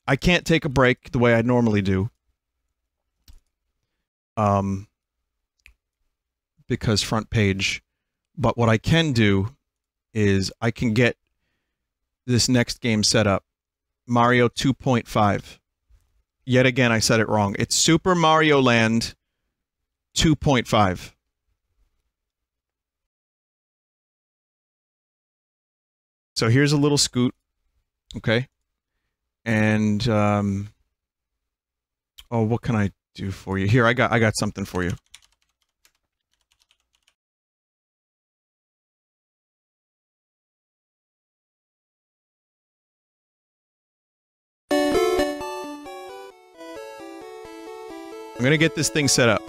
I can't take a break the way I normally do. Because front page. But what I can do is I can get this next game set up. Mario 2.5. Yet again, I said it wrong. It's Super Mario Land 2.5. So here's a little scoot, okay? And, oh, what can I do for you? Here, I got something for you. I'm gonna get this thing set up.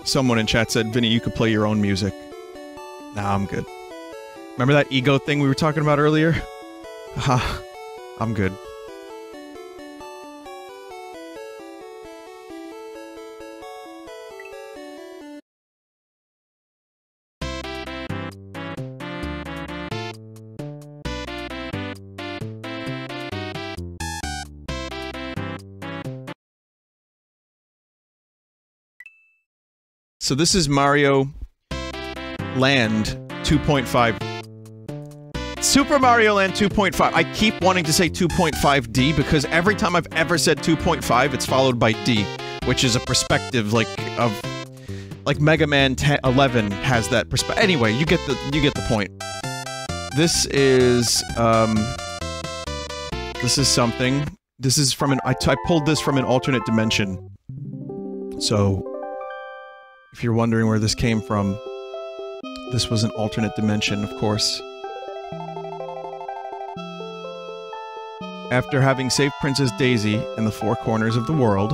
Someone in chat said, Vinny, you could play your own music. Nah, I'm good. Remember that ego thing we were talking about earlier? Haha, I'm good. So this is Mario Land 2.5. Super Mario Land 2.5. I keep wanting to say 2.5D because every time I've ever said 2.5, it's followed by D, which is a perspective like Mega Man 11 has that perspective. Anyway, you get the point. This is something. This is from I pulled this from an alternate dimension. So if you're wondering where this came from, this was an alternate dimension, of course. After having saved Princess Daisy in the four corners of the world,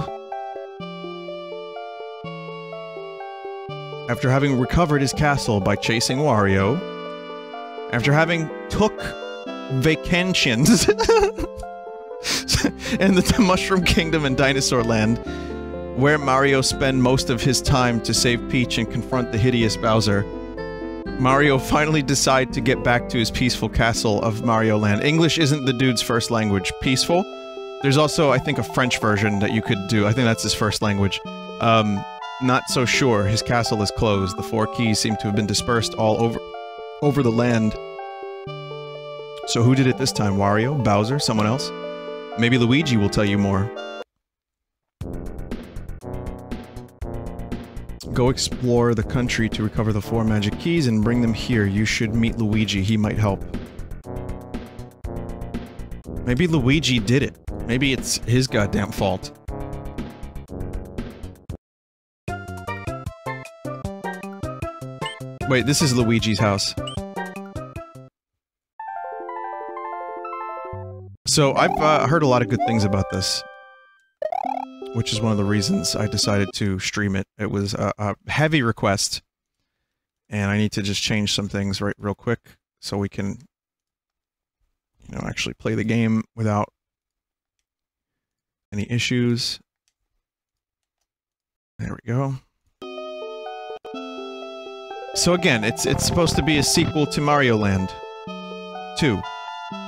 after having recovered his castle by chasing Wario, after having took vacations in the Mushroom Kingdom and Dinosaur Land, where Mario spent most of his time to save Peach and confront the hideous Bowser, Mario finally decided to get back to his peaceful castle of Mario Land. English isn't the dude's first language. Peaceful? There's also, I think, a French version that you could do. I think that's his first language. Not so sure. His castle is closed. The four keys seem to have been dispersed all over the land. So who did it this time? Wario? Bowser? Someone else? Maybe Luigi will tell you more. Go explore the country to recover the four magic keys and bring them here. You should meet Luigi. He might help. Maybe Luigi did it. Maybe it's his goddamn fault. Wait, this is Luigi's house. So, I've heard a lot of good things about this. Which is one of the reasons I decided to stream it. It was a heavy request. And I need to just change some things real quick so we can, you know, actually play the game without any issues. There we go. So again, it's supposed to be a sequel to Mario Land 2.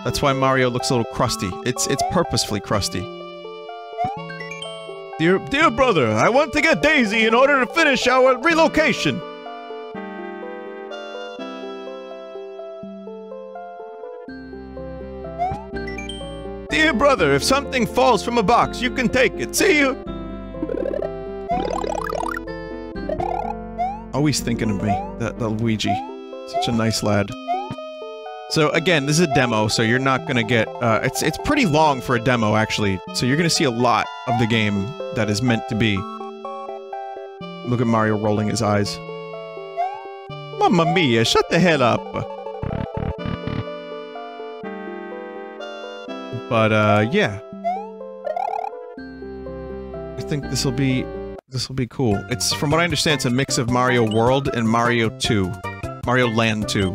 That's why Mario looks a little crusty. It's purposefully crusty. Dear brother, I want to get Daisy in order to finish our relocation. Dear brother, if something falls from a box, you can take it. See you. Always thinking of me, that Luigi. Such a nice lad. So again, this is a demo, so you're not gonna get, it's pretty long for a demo, actually. So you're gonna see a lot of the game that is meant to be. Look at Mario rolling his eyes. Mamma mia, shut the hell up! But, yeah. I think this'll be cool. It's, from what I understand, it's a mix of Mario World and Mario 2. Mario Land 2,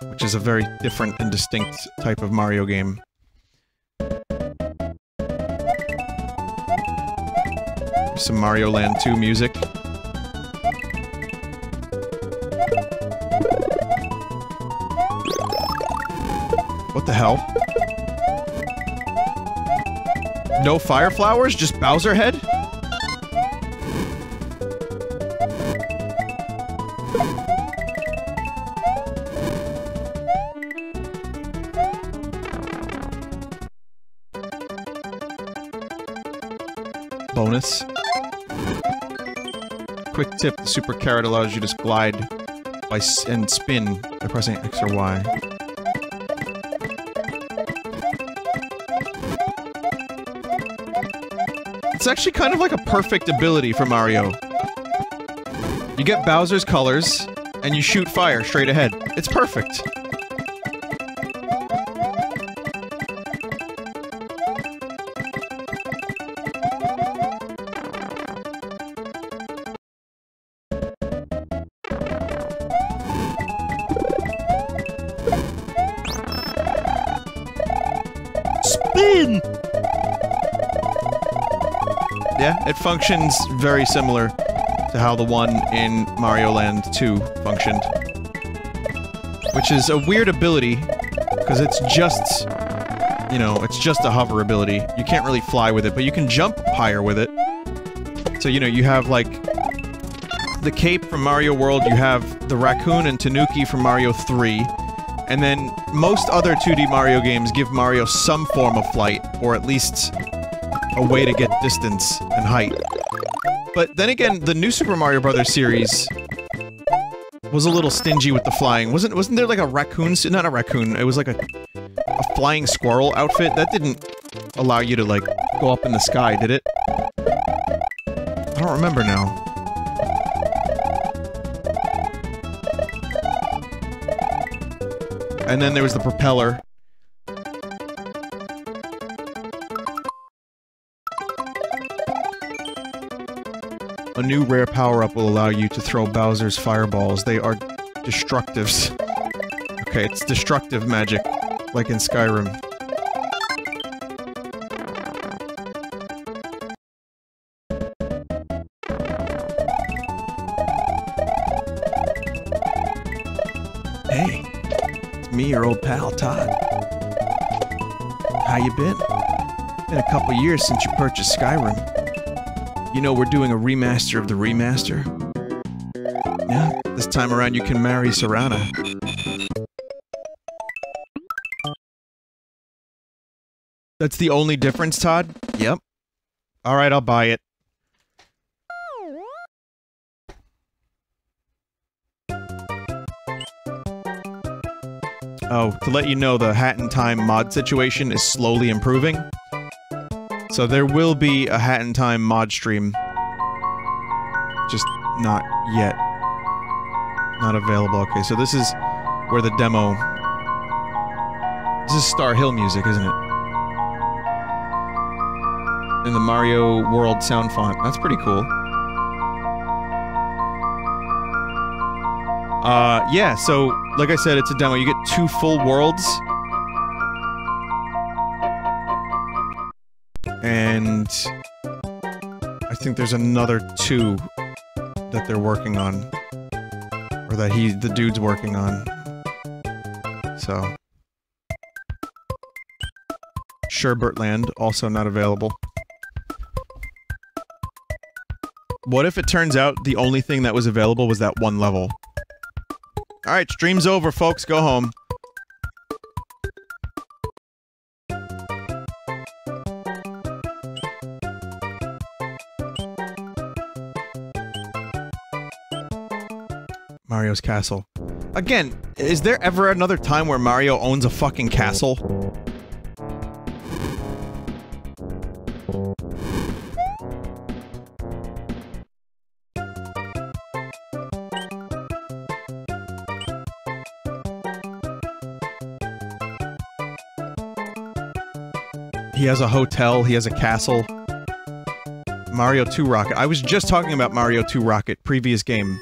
which is a very different and distinct type of Mario game. Some Mario Land 2 music. What the hell? No fire flowers? Just Bowser head? Bonus. Quick tip, the super carrot allows you to glide and spin by pressing X or Y. It's actually kind of like a perfect ability for Mario. You get Bowser's colors, and you shoot fire straight ahead. It's perfect. Spin! Yeah, it functions very similar to how the one in Mario Land 2 functioned. Which is a weird ability, because it's just, you know, it's just a hover ability. You can't really fly with it, but you can jump higher with it. So, you know, you have, like, the cape from Mario World, you have the raccoon and Tanuki from Mario 3, and then most other 2D Mario games give Mario some form of flight, or at least a way to get distance and height. But then again, the new Super Mario Bros. Series was a little stingy with the flying. Wasn't there like a raccoon suit? Not a raccoon, it was like a flying squirrel outfit? That didn't allow you to, like, go up in the sky, did it? I don't remember now. And then there was the propeller. A new rare power-up will allow you to throw Bowser's fireballs. They are destructives. Okay, it's destructive magic, like in Skyrim. Hey, it's me, your old pal, Todd. How you been? Been a couple years since you purchased Skyrim. You know, we're doing a remaster of the remaster. Yeah, this time around you can marry Serana. That's the only difference, Todd? Yep. Alright, I'll buy it. Oh, to let you know, the Hat in Time mod situation is slowly improving. So there will be a Hat in Time mod stream. Just not yet. Not available. Okay, so this is where the demo... This is Star Hill music, isn't it? In the Mario World sound font. That's pretty cool. Yeah, so, like I said, it's a demo. You get 2 full worlds. And I think there's another 2 that they're working on. Or that the dude's working on. So. Sherbert Land, also not available. What if it turns out the only thing that was available was that one level? Alright, stream's over, folks. Go home. Mario's castle. Again, is there ever another time where Mario owns a fucking castle? He has a hotel, he has a castle. Mario 2 Rocket. I was just talking about Mario 2 Rocket, previous game.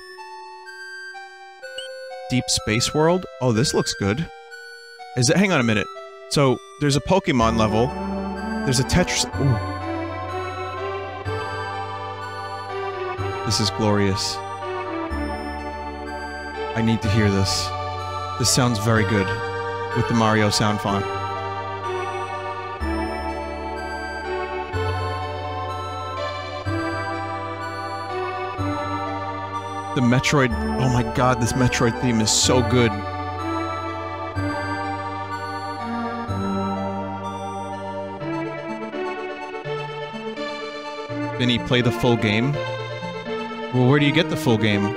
Deep Space World. Oh, this looks good. Is it? Hang on a minute. So, there's a Pokemon level. There's a Tetris... Ooh. This is glorious. I need to hear this. This sounds very good. With the Mario sound font. The Metroid... Oh my god, this Metroid theme is so good. Vinny, play the full game? Well, where do you get the full game?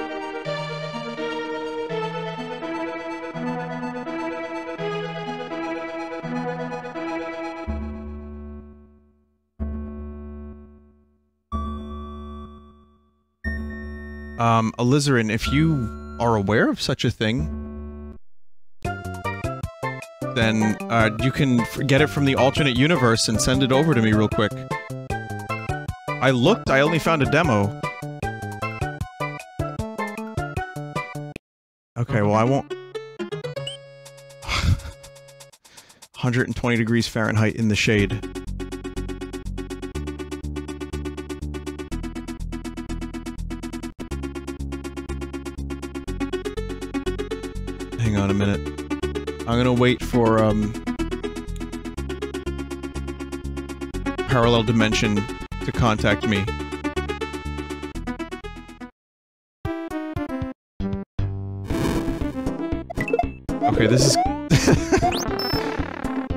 Alizarin, if you are aware of such a thing, then, you can get it from the alternate universe and send it over to me real quick. I looked, I only found a demo. Okay, well I won't... 120 degrees Fahrenheit in the shade. Hang on a minute. I'm gonna wait for, Parallel Dimension to contact me. Okay, this is...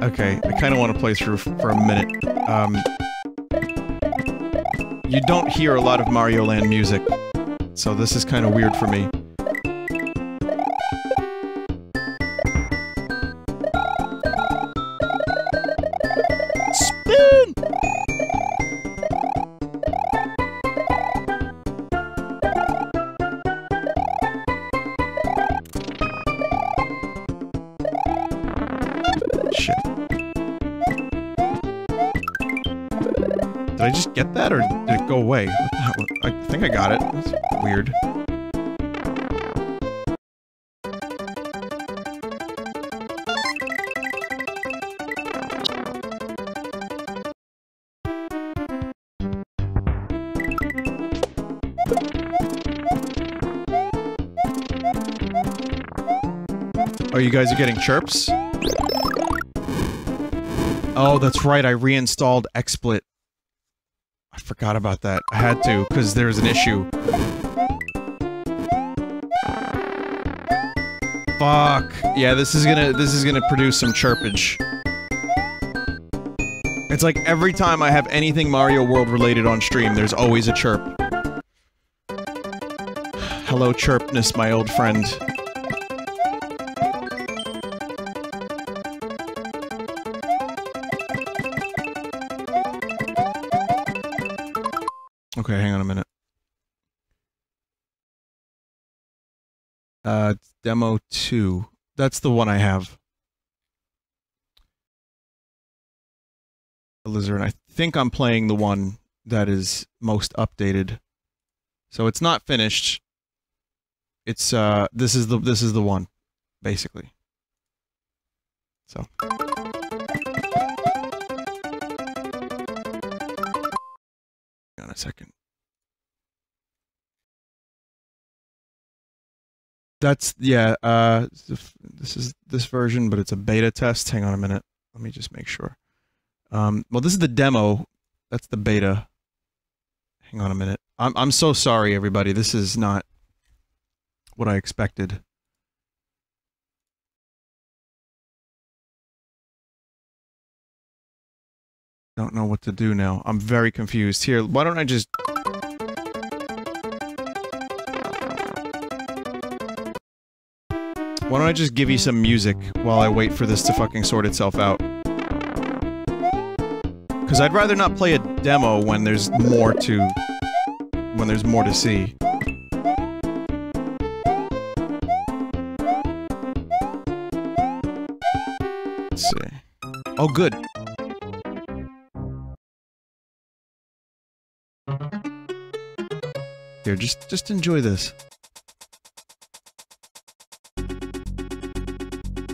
Okay, I kinda wanna play through for a minute. You don't hear a lot of Mario Land music, so this is kinda weird for me. Spin! Shit. Did I just get that, or did it go away? What the hell? I think I got it. That's weird. Oh, you guys are getting chirps? Oh, that's right, I reinstalled XSplit. I forgot about that. I had to, because there's an issue. Fuck. Yeah, this is gonna produce some chirpage. It's like every time I have anything Mario World related on stream, there's always a chirp. Hello, chirpness, my old friend. Okay, hang on a minute. It's demo 2. That's the one I have. Lizard, I think I'm playing the one that is most updated. So it's not finished. It's this is the one, basically. So hang on a second. That's, yeah, this is this version, but it's a beta test. Hang on a minute. Let me just make sure. Well, this is the demo. That's the beta. Hang on a minute. I'm so sorry, everybody. This is not what I expected. Don't know what to do now. I'm very confused. Here, why don't I just... Why don't I just give you some music while I wait for this to fucking sort itself out? Because I'd rather not play a demo when there's more to... when there's more to see. Let's see. Oh, good. Here, just enjoy this.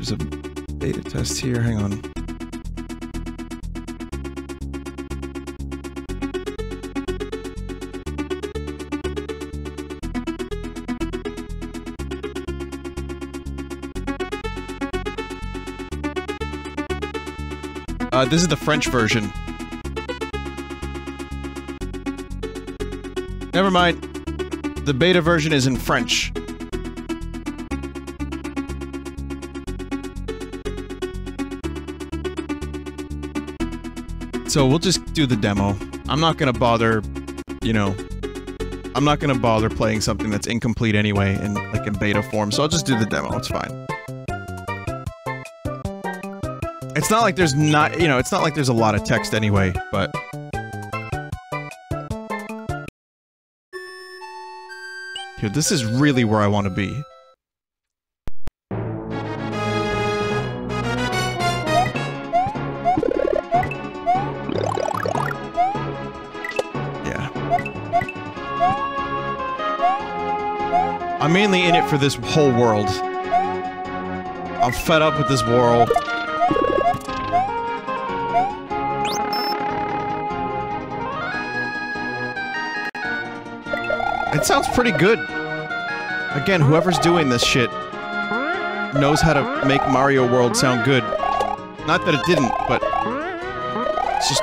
There's a beta test here. Hang on. This is the French version. Never mind. The beta version is in French. So we'll just do the demo. I'm not gonna bother, you know... I'm not gonna bother playing something that's incomplete anyway, like in beta form, so I'll just do the demo, it's fine. It's not like there's not, you know, it's not like there's a lot of text anyway, but... Here, this is really where I want to be. Yeah. I'm mainly in it for this whole world. I'm fed up with this world. It sounds pretty good. Again, whoever's doing this shit knows how to make Mario World sound good. Not that it didn't, but it's just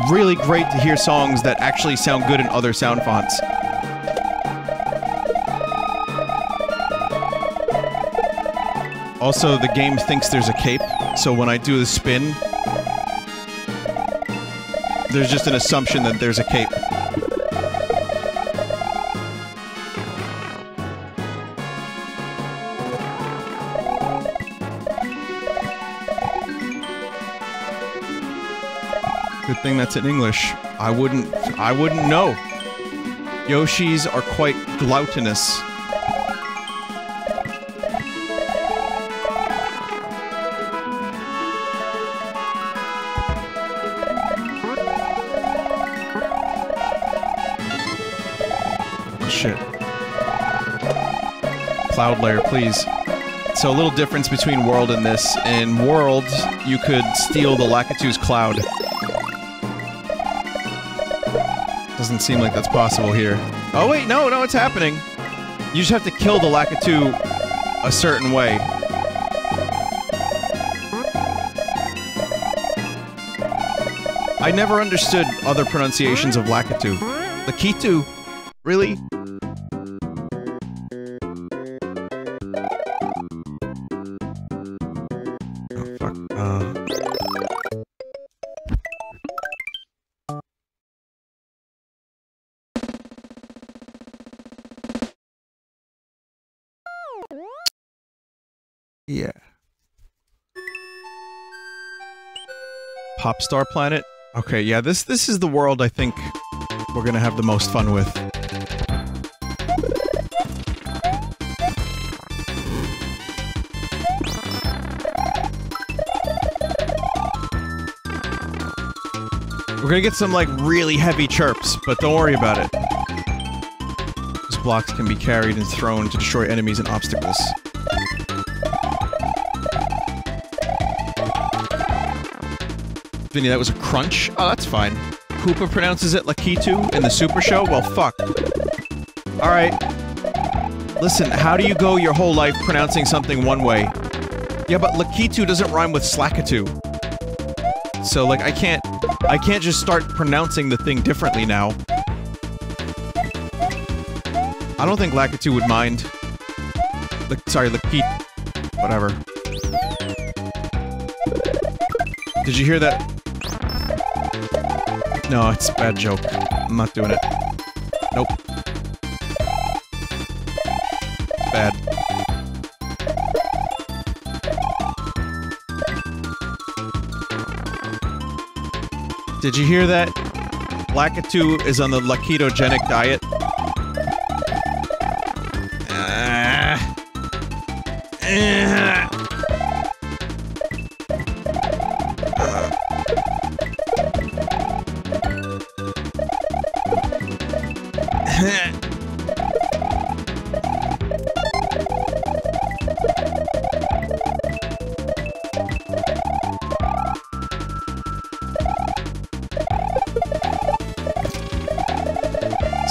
really great to hear songs that actually sound good in other sound fonts. Also, the game thinks there's a cape, so when I do the spin, there's just an assumption that there's a cape. Good thing that's in English. I wouldn't know. Yoshis are quite gluttonous. Shit. Cloud layer, please. So a little difference between World and this. In World, you could steal the Lakitu's cloud. Doesn't seem like that's possible here. Oh wait, no, it's happening. You just have to kill the Lakitu a certain way. I never understood other pronunciations of Lakitu. Lakitu? Really? Oh, fuck. Yeah. Popstar Planet? Okay, yeah, this is the world I think we're gonna have the most fun with. We're gonna get some, like, really heavy chirps, but don't worry about it. These blocks can be carried and thrown to destroy enemies and obstacles. Vinny, that was a crunch? Oh, that's fine. Koopa pronounces it Lakitu in the Super Show? Well, fuck. Alright. Listen, how do you go your whole life pronouncing something one way? Yeah, but Lakitu doesn't rhyme with Slakitu. So, like, I can't just start pronouncing the thing differently now. I don't think Lakitu would mind. Sorry, Lakit... whatever. Did you hear that? No, it's a bad joke. I'm not doing it. Nope. Bad. Did you hear that? Lakitu is on the Lakitogenic diet.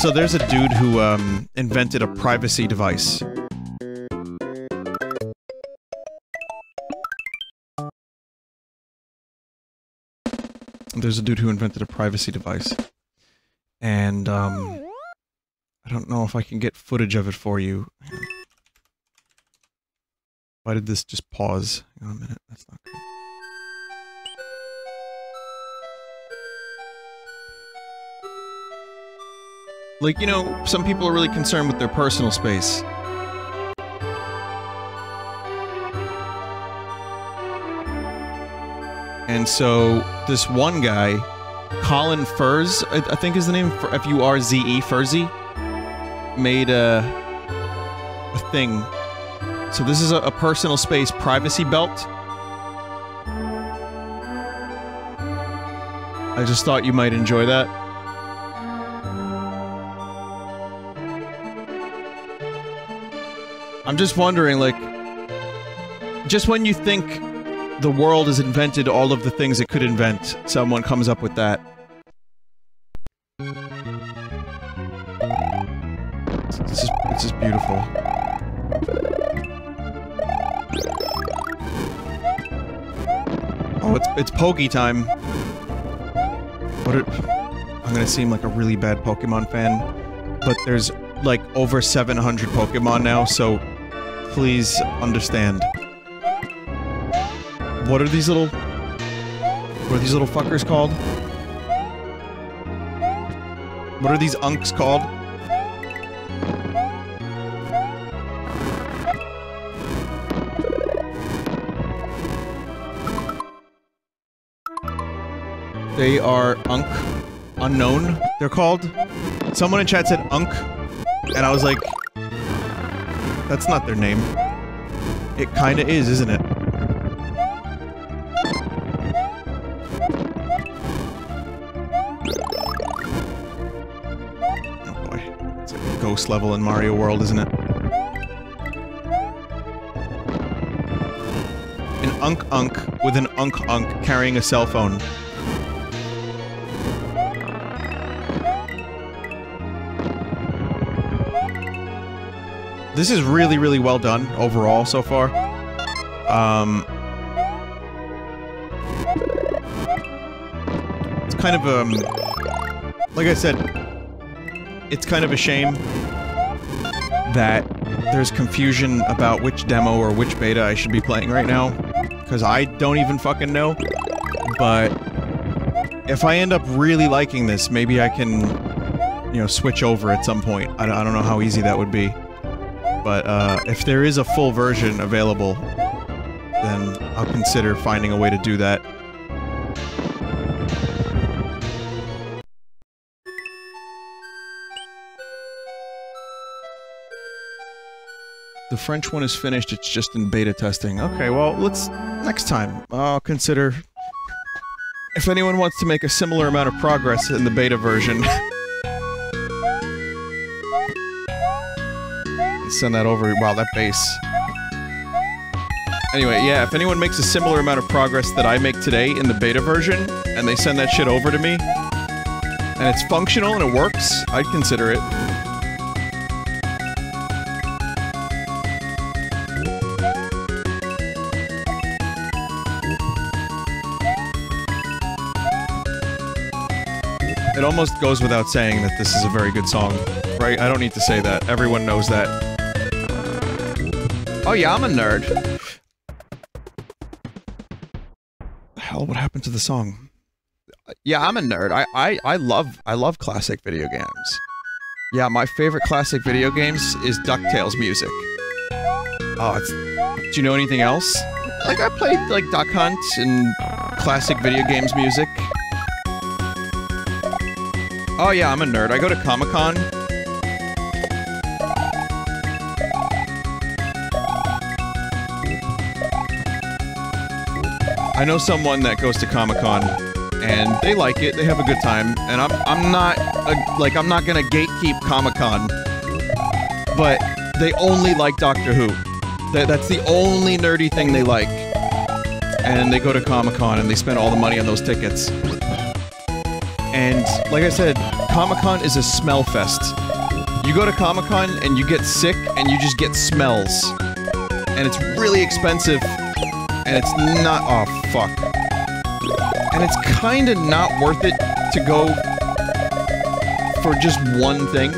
So there's a dude who, invented a privacy device. There's a dude who invented a privacy device. And, I don't know if I can get footage of it for you. Why did this just pause? Hang on a minute, that's not good. Like, you know, some people are really concerned with their personal space. And so, this one guy, Colin Furze, I think is the name, F-U-R-Z-E, Furzy, made a thing. So this is a personal space privacy belt. I just thought you might enjoy that. I'm just wondering, like, just when you think the world has invented all of the things it could invent, someone comes up with that. It's just beautiful. Oh, it's Pokey time. I'm gonna seem like a really bad Pokemon fan, but there's like over 700 Pokemon now, so please understand. What are these little fuckers called? What are these unks called? They are unknown, they're called. Someone in chat said Unk, and I was like, that's not their name. It kinda is, isn't it? Oh boy. It's like a ghost level in Mario World, isn't it? An Unk with an Unk carrying a cell phone. This is really, really well done, overall, so far. It's kind of, like I said, it's kind of a shame that there's confusion about which demo or which beta I should be playing right now, because I don't even fucking know. But if I end up really liking this, maybe I can, you know, switch over at some point. I don't know how easy that would be. But, if there is a full version available, then I'll consider finding a way to do that. The French one is finished, it's just in beta testing. Okay, well, next time, I'll consider... If anyone wants to make a similar amount of progress in the beta version... Send that over. Wow, that bass. Anyway, yeah, if anyone makes a similar amount of progress that I make today in the beta version, and they send that shit over to me, and it's functional and it works, I'd consider it. It almost goes without saying that this is a very good song, right? I don't need to say that. Everyone knows that. Oh yeah, I'm a nerd. The hell, what happened to the song? Yeah, I'm a nerd. I love classic video games. Yeah, my favorite classic video games is DuckTales music. Oh, do you know anything else? Like, I played, like, Duck Hunt and classic video games music. Oh yeah, I'm a nerd. I go to Comic-Con. I know someone that goes to Comic-Con, and they like it, they have a good time, and I'm not gonna gatekeep Comic-Con, but they only like Doctor Who. That's the only nerdy thing they like. And they go to Comic-Con and they spend all the money on those tickets. And, like I said, Comic-Con is a smell fest. You go to Comic-Con and you get sick and you just get smells. And it's really expensive. And it's not- oh, fuck. And it's kinda not worth it to go for just one thing.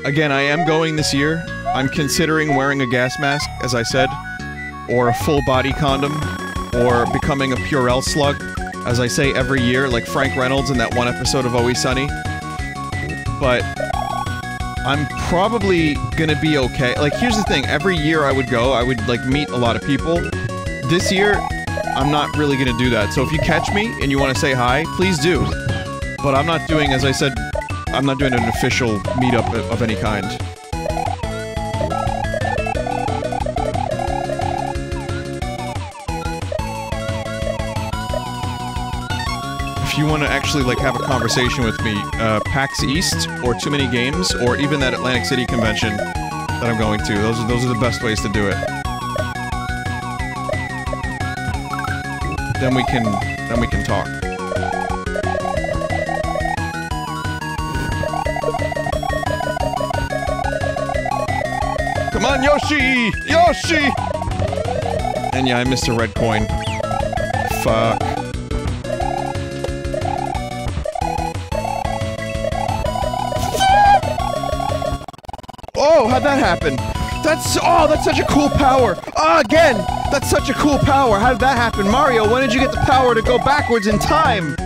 Again, I am going this year. I'm considering wearing a gas mask, as I said, or a full-body condom, or becoming a Purell slug, as I say every year, like Frank Reynolds in that one episode of Always Sunny. But I'm probably gonna be okay. Like, here's the thing, every year I would go, I would, like, meet a lot of people. This year, I'm not really gonna do that. So if you catch me and you want to say hi, please do. But I'm not doing, as I said, I'm not doing an official meetup of any kind. If you want to actually, like, have a conversation with me, PAX East, or Too Many Games, or even that Atlantic City convention that I'm going to, those are the best ways to do it. Then we can talk. Come on, Yoshi! Yoshi! And yeah, I missed a red coin. Fuck. Oh, how'd that happen? That's such a cool power! Ah, again! That's such a cool power! How did that happen? Mario, when did you get the power to go backwards in time?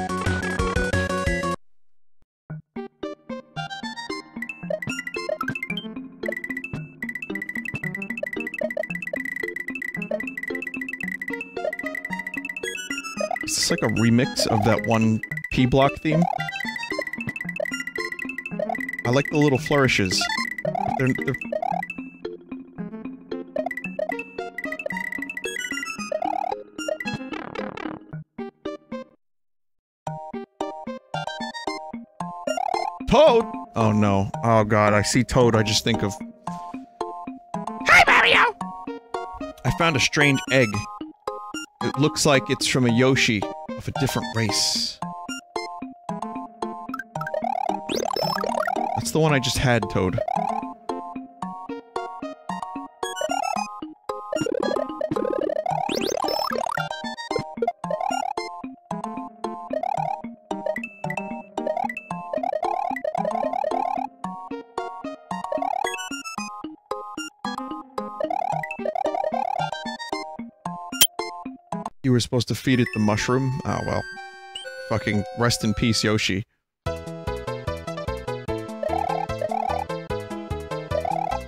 Is this like a remix of that one P-block theme? I like the little flourishes. They're... Toad! Oh no. Oh god, I see Toad, I just think of... Hi, Mario! I found a strange egg. It looks like it's from a Yoshi of a different race. That's the one I just had, Toad. You were supposed to feed it the mushroom? Oh, well. Fucking rest in peace, Yoshi.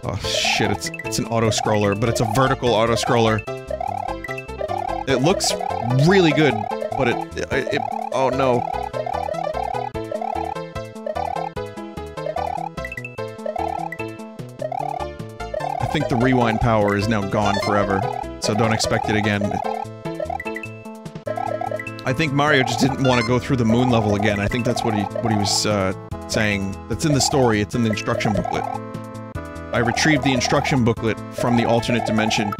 Oh, shit, it's an auto-scroller, but it's a vertical auto-scroller. It looks really good, but it oh no. I think the rewind power is now gone forever, so don't expect it again. I think Mario just didn't want to go through the moon level again. I think that's what he was saying. That's in the story. It's in the instruction booklet. I retrieved the instruction booklet from the alternate dimension.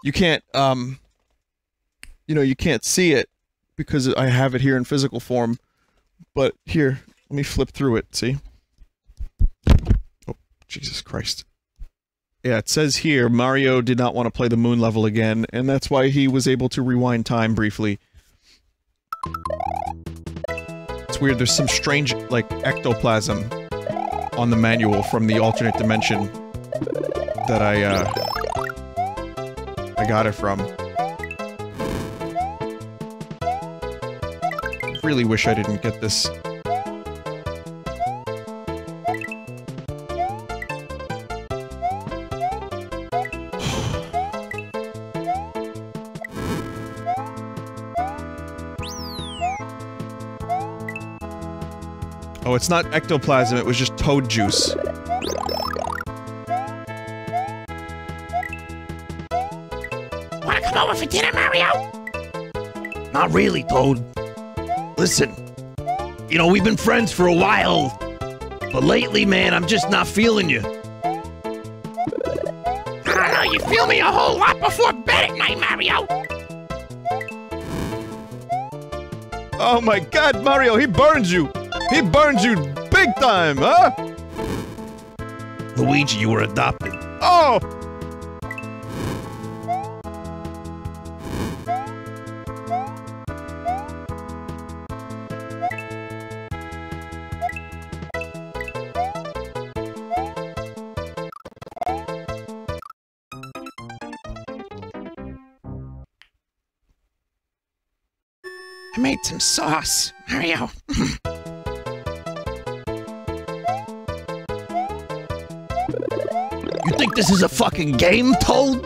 You can't, you know, you can't see it because I have it here in physical form. But here, let me flip through it, see? Oh, Jesus Christ. Yeah, it says here, Mario did not want to play the moon level again, and that's why he was able to rewind time briefly. It's weird, there's some strange, like, ectoplasm on the manual from the alternate dimension that I got it from. Really wish I didn't get this. Oh, it's not ectoplasm, it was just toad juice. Wanna come over for dinner, Mario? Not really, Toad. Listen, you know, we've been friends for a while, but lately, man, I'm just not feeling you. I don't know, you feel me a whole lot before bed at night, Mario. Oh my god, Mario, he burns you! He burns you big time, huh? Luigi, you were adopted. Oh! I made some sauce, Mario. You think this is a fucking game, Toad?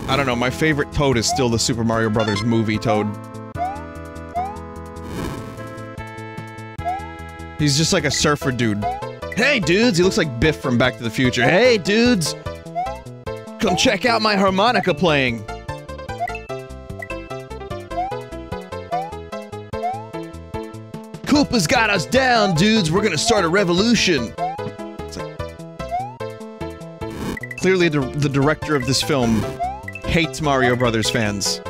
I don't know, my favorite Toad is still the Super Mario Brothers movie Toad. He's just like a surfer dude. Hey dudes, he looks like Biff from Back to the Future. Hey dudes! Come check out my harmonica playing! Koopa's got us down, dudes! We're gonna start a revolution! It's like... Clearly the director of this film hates Mario Brothers fans.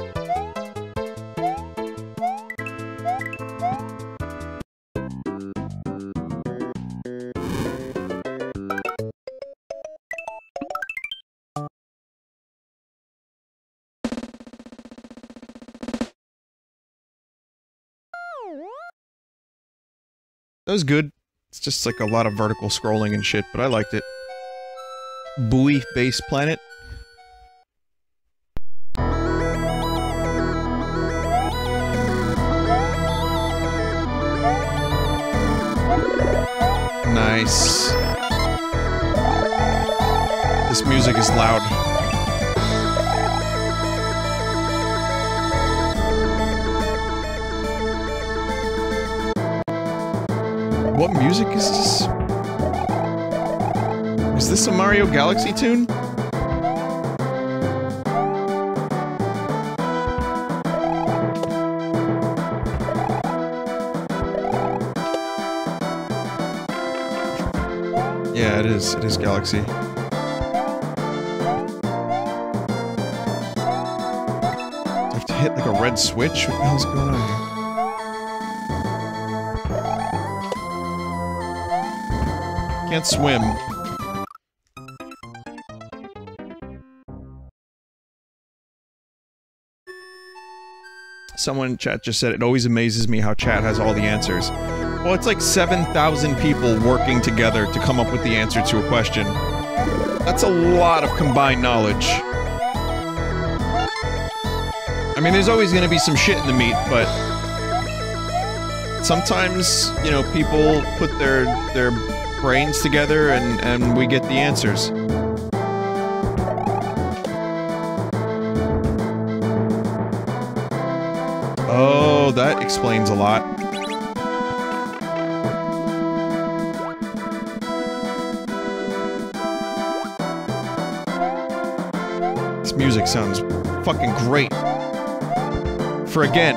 That was good. It's just like a lot of vertical scrolling and shit, but I liked it. Buoy Base Planet. Nice. This music is loud. What music is this? Is this a Mario Galaxy tune? Yeah, it is. It is Galaxy. Do I have to hit like a red switch? What the hell's going on here? Can't swim. Someone in chat just said, it always amazes me how chat has all the answers. Well, it's like 7,000 people working together to come up with the answer to a question. That's a lot of combined knowledge. I mean, there's always gonna be some shit in the meat, but... sometimes, you know, people put their brains together and we get the answers. Oh, that explains a lot. This music sounds fucking great. For again,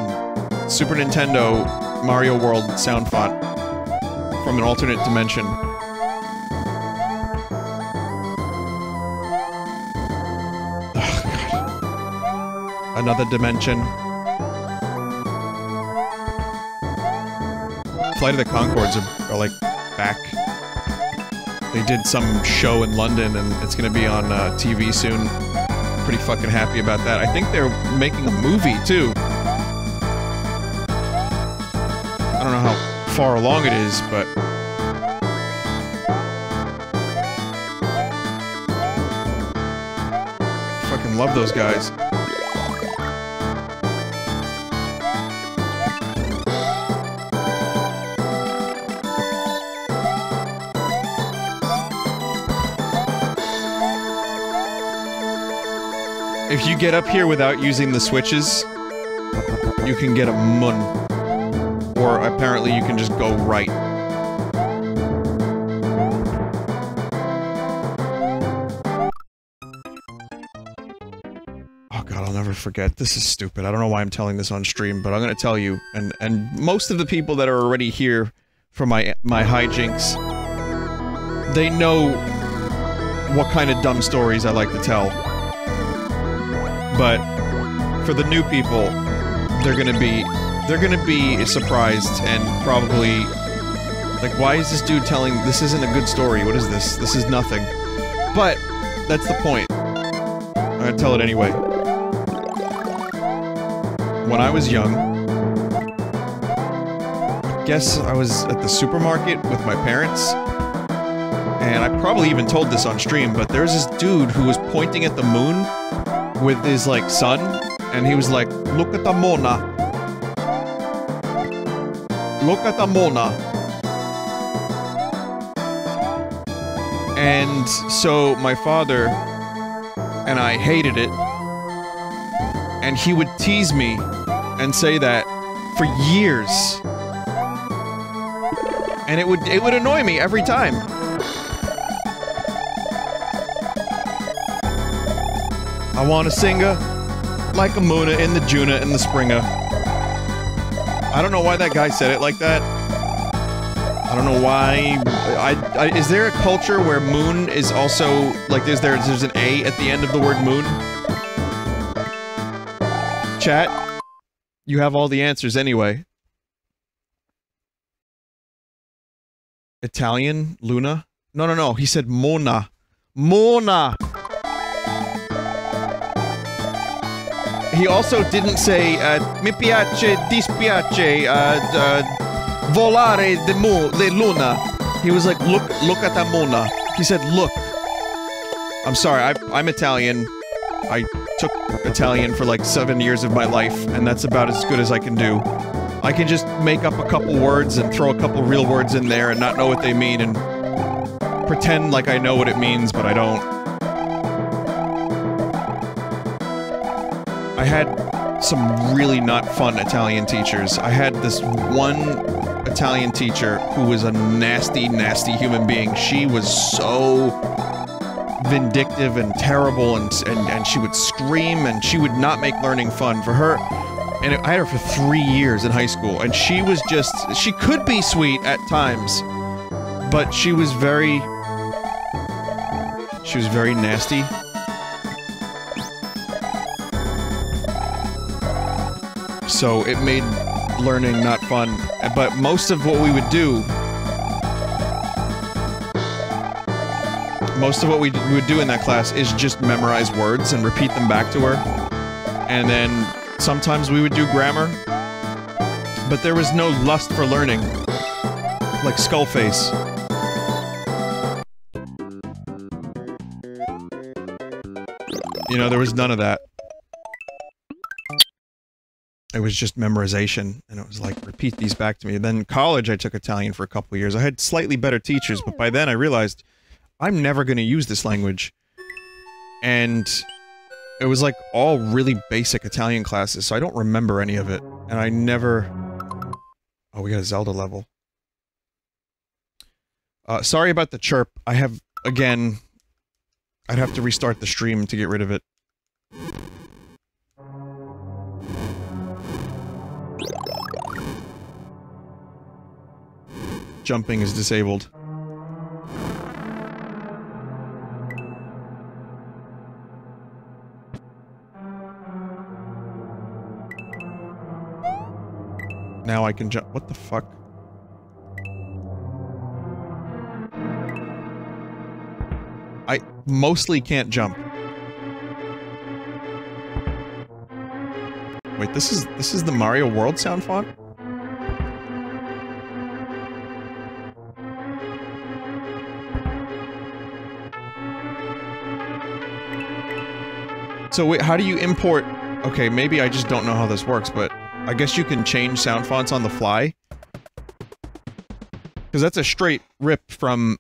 Super Nintendo Mario World sound font from an alternate dimension. Oh, God. Another dimension. Flight of the Conchords are like back. They did some show in London and it's gonna be on TV soon. Pretty fucking happy about that. I think they're making a movie too. I don't know how far along it is, but... fucking love those guys. If you get up here without using the switches, you can get a mun. Or apparently you can just go right. Oh god, I'll never forget. This is stupid. I don't know why I'm telling this on stream, but I'm gonna tell you. And most of the people that are already here for my hijinks, they know what kind of dumb stories I like to tell. But for the new people, they're gonna be surprised and probably like, why is this dude telling this isn't a good story? What is this? This is nothing. But that's the point. I'm gonna tell it anyway. When I was young, I guess I was at the supermarket with my parents, and I probably even told this on stream, but there's this dude who was pointing at the moon with his, like, son, and he was like, "Look at the Mona. Look at the Mona." And so my father and I hated it, and he would tease me and say that for years. And it would annoy me every time. I wanna sing like a Moona in the Juna in the Springer. I don't know why that guy said it like that. I don't know why. Is there a culture where moon is also like there's an A at the end of the word moon? Chat, you have all the answers anyway. Italian? Luna? No, he said Mona. Mona! He also didn't say, mi piace, dispiace, volare de luna. He was like, look at the Mona. He said, look. I'm sorry, I'm Italian. I took Italian for like 7 years of my life, and that's about as good as I can do. I can just make up a couple words and throw a couple real words in there and not know what they mean and pretend like I know what it means, but I don't. I had some really not fun Italian teachers. I had this one Italian teacher who was a nasty, nasty human being. She was so vindictive and terrible, and she would scream, and she would not make learning fun. For her, and I had her for 3 years in high school, and she was just, she could be sweet at times, but she was very nasty. So it made learning not fun, but most of what we would do in that class is just memorize words and repeat them back to her. And then sometimes we would do grammar, but there was no lust for learning. Like Skullface. You know, there was none of that. It was just memorization, and it was like, repeat these back to me. And then in college, I took Italian for a couple of years. I had slightly better teachers, but by then I realized I'm never going to use this language. And it was like all really basic Italian classes, so I don't remember any of it. And I never... Oh, we got a Zelda level. Sorry about the chirp. I have, again... I'd have to restart the stream to get rid of it. Jumping is disabled. Now I can jump. What the fuck? I mostly can't jump. Wait, this is the Mario World sound font? So wait, how do you import... Okay, maybe I just don't know how this works, but I guess you can change sound fonts on the fly? Because that's a straight rip from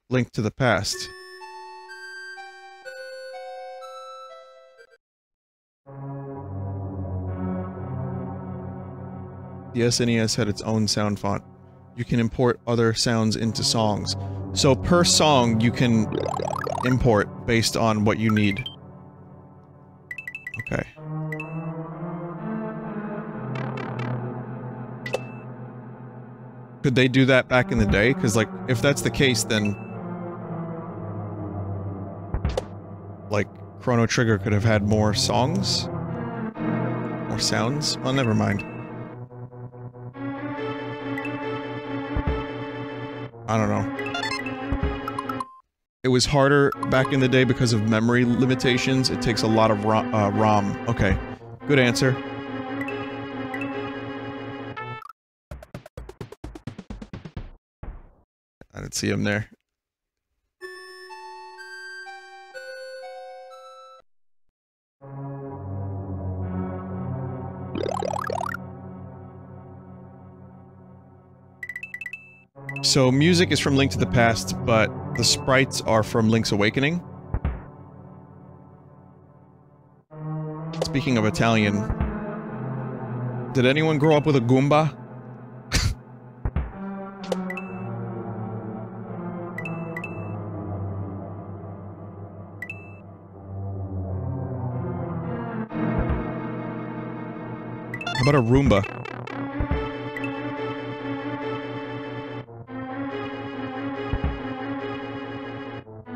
Link to the Past. The SNES had its own sound font. You can import other sounds into songs. So per song, you can import based on what you need. Okay. Could they do that back in the day? Because, like, if that's the case, then... like, Chrono Trigger could have had more songs? More sounds? Well, never mind. I don't know. It was harder back in the day because of memory limitations. It takes a lot of ROM. Okay. Good answer. I didn't see him there. So, music is from Link to the Past, but the sprites are from Link's Awakening. Speaking of Italian, did anyone grow up with a Goomba? How about a Roomba?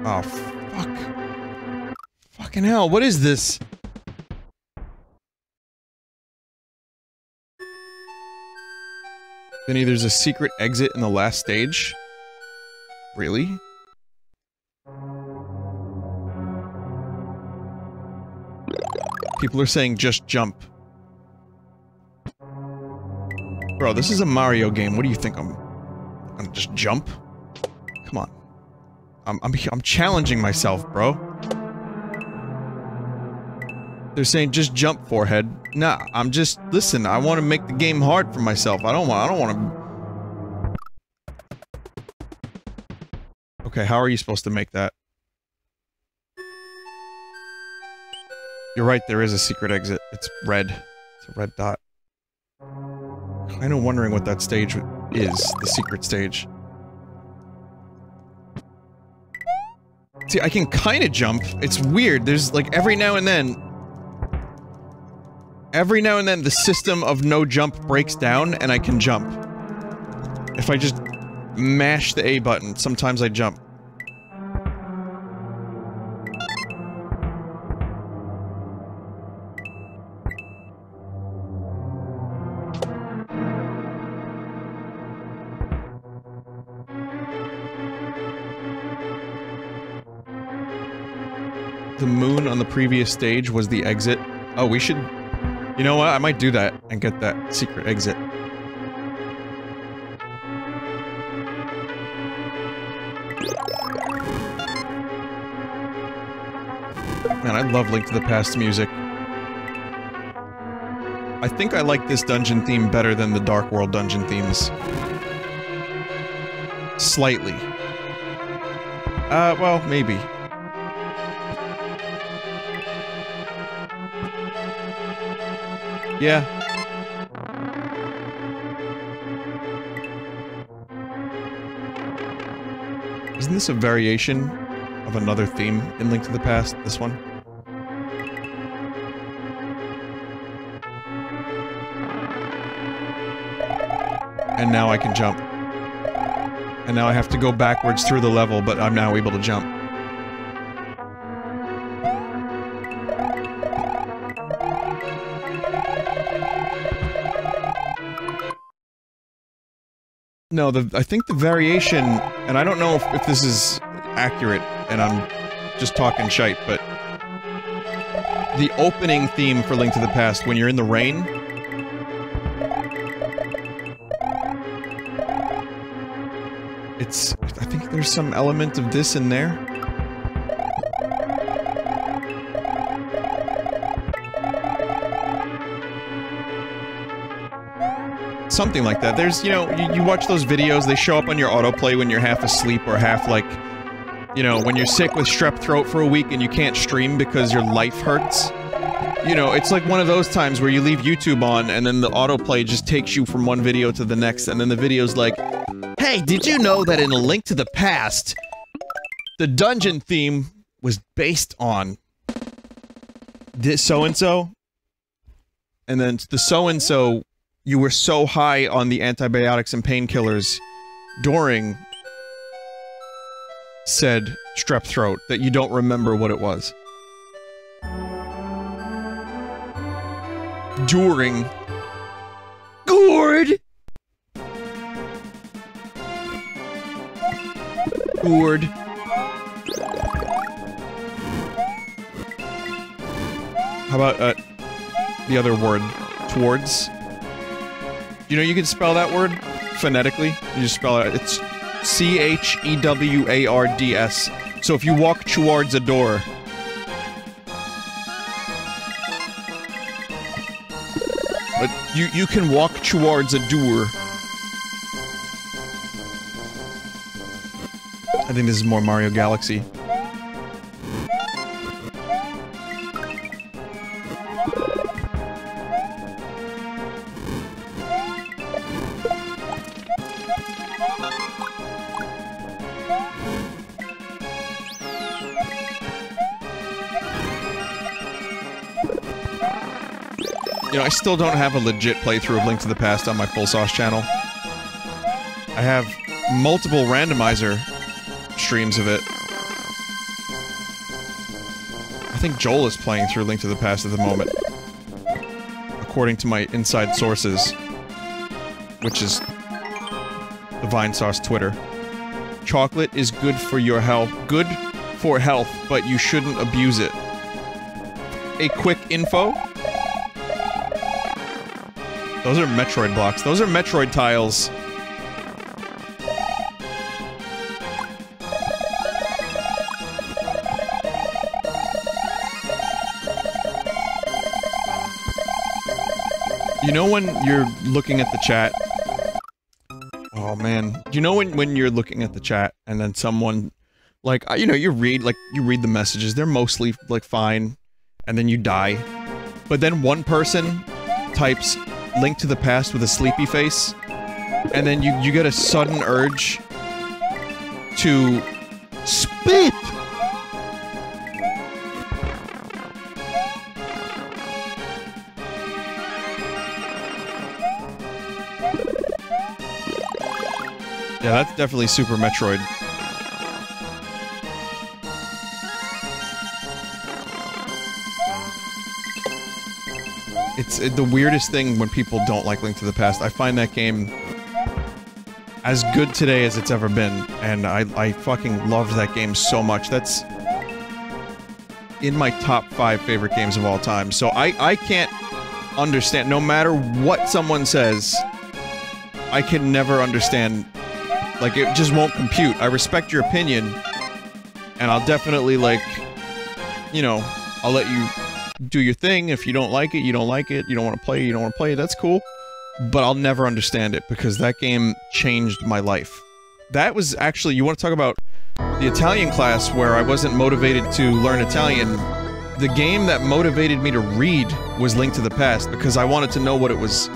Oh, fuck. Fucking hell, what is this? Vinny, there's a secret exit in the last stage? Really? People are saying just jump. Bro, this is a Mario game. What do you think? I'm gonna just jump? Come on. I'm challenging myself, bro. They're saying just jump, forehead. Nah, I'm just... listen, I want to make the game hard for myself. I don't want to... Okay, how are you supposed to make that? You're right, there is a secret exit. It's red. It's a red dot. Kinda wondering what that stage is, the secret stage. See, I can kinda jump. It's weird. There's, like, every now and then, the system of no jump breaks down, and I can jump. If I just mash the A button, sometimes I jump. The moon on the previous stage was the exit. Oh, we should... you know what? I might do that and get that secret exit. Man, I love Link to the Past music. I think I like this dungeon theme better than the Dark World dungeon themes. Slightly. Well, maybe. Yeah. Isn't this a variation of another theme in Link to the Past, this one? And now I can jump. And now I have to go backwards through the level, but I'm now able to jump. No, I think the variation, and I don't know if this is accurate, and I'm just talking shite, but the opening theme for Link to the Past, when you're in the rain, I think there's some element of this in there. Something like that. There's, you know, you watch those videos, they show up on your autoplay when you're half asleep or half, like, you know, when you're sick with strep throat for a week and you can't stream because your life hurts. You know, it's like one of those times where you leave YouTube on and then the autoplay just takes you from one video to the next and then the video's like, hey, did you know that in A Link to the Past, the dungeon theme was based on this so-and-so? And then the so-and-so, you were so high on the antibiotics and painkillers during said strep throat that you don't remember what it was. During Gourd! Gourd. How about, the other word? Towards? You know you can spell that word phonetically? You just spell it. It's C-H-E-W-A-R-D-S. So if you walk towards a door... But you can walk towards a door. I think this is more Mario Galaxy. You know, I still don't have a legit playthrough of Link to the Past on my Full Sauce channel. I have multiple randomizer streams of it. I think Joel is playing through Link to the Past at the moment. According to my inside sources. Which is the Vinesauce Twitter. Chocolate is good for your health. Good for health, but you shouldn't abuse it. A quick info. Those are Metroid blocks. Those are Metroid tiles. You know when you're looking at the chat? Oh man. You know when you're looking at the chat and then someone, like, you know, you read the messages, they're mostly, like, fine, and then you die. But then one person types Link to the Past with a sleepy face, and then you get a sudden urge to spit! Yeah, that's definitely Super Metroid. It's the weirdest thing when people don't like Link to the Past. I find that game as good today as it's ever been, and I fucking loved that game so much. That's in my top 5 favorite games of all time. So I can't understand, no matter what someone says, I can never understand. Like, it just won't compute. I respect your opinion, and I'll definitely, like, you know, I'll let you do your thing. If you don't like it, you don't like it. You don't want to play, you don't want to play it. That's cool. But I'll never understand it, because that game changed my life. That was actually, you want to talk about the Italian class where I wasn't motivated to learn Italian. The game that motivated me to read was Link to the Past, because I wanted to know what it was.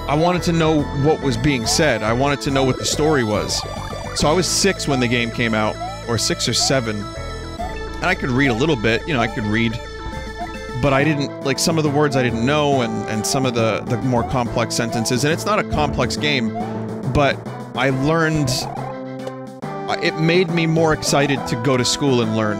I wanted to know what was being said. I wanted to know what the story was. So I was 6 when the game came out, or 6 or 7. And I could read a little bit, you know, I could read. But I didn't, like, some of the words I didn't know, and some of the more complex sentences. And it's not a complex game, but I learned... It made me more excited to go to school and learn.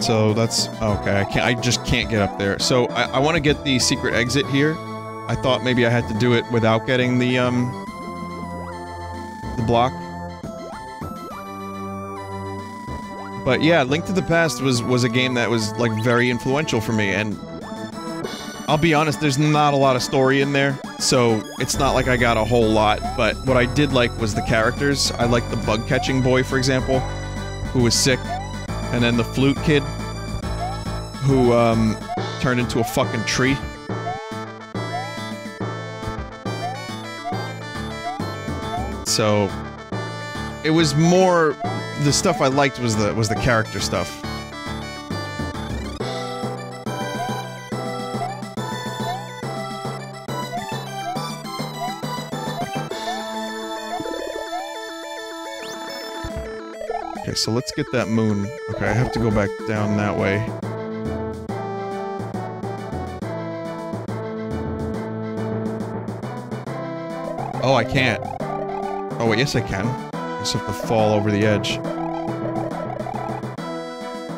So that's... okay, I just can't get up there. So I want to get the secret exit here. I thought maybe I had to do it without getting the block. But yeah, Link to the Past was a game that was, like, very influential for me, and I'll be honest, there's not a lot of story in there, so it's not like I got a whole lot, but what I did like was the characters. I liked the bug-catching boy, for example, who was sick, and then the flute kid, who, turned into a fucking tree. so it was more the stuff I liked was the character stuff. Okay, so let's get that moon. Okay, I have to go back down that way. Oh, I can't. Oh, wait, yes I can. I just have to fall over the edge.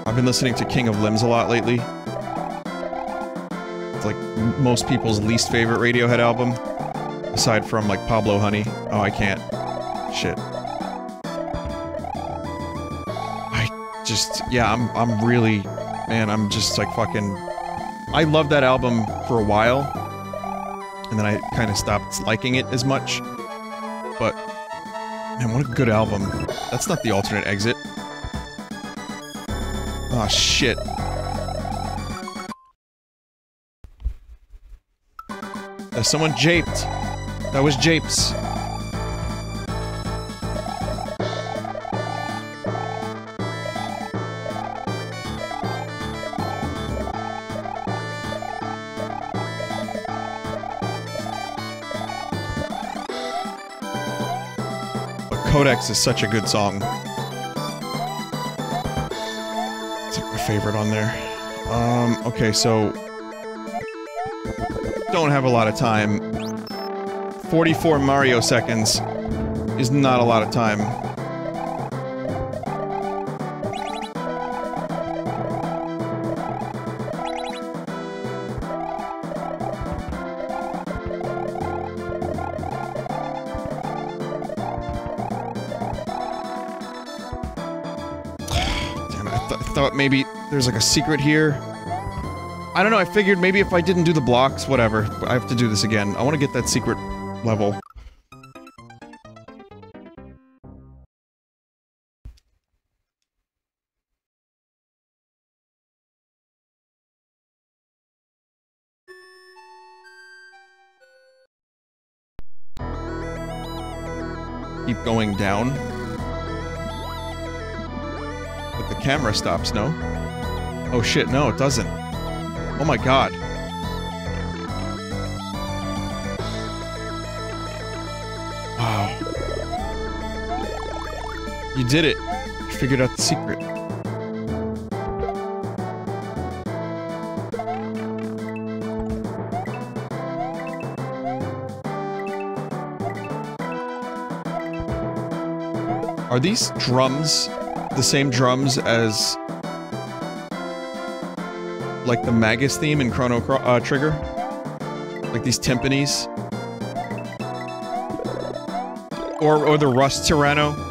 I've been listening to King of Limbs a lot lately. It's like most people's least favorite Radiohead album. Aside from, like, Pablo Honey. Oh, I can't. Shit. Yeah, I'm really, man, I'm just like fucking, I loved that album for a while, and then I kind of stopped liking it as much, but, man, what a good album. That's not the alternate exit. Oh, shit. Someone japed. That was Japes. Codex is such a good song. It's like my favorite on there. Okay, so... Don't have a lot of time. 44 Mario seconds is not a lot of time. Thought maybe there's like a secret here. I don't know, I figured maybe if I didn't do the blocks, whatever. But I have to do this again. I want to get that secret level. Keep going down. The camera stops, no? Oh shit, no, it doesn't. Oh my god. Wow. You did it. You figured out the secret. Are these drums the same drums as like the Magus theme in Chrono Trigger? Like these timpanis? Or the Rust Tyranno?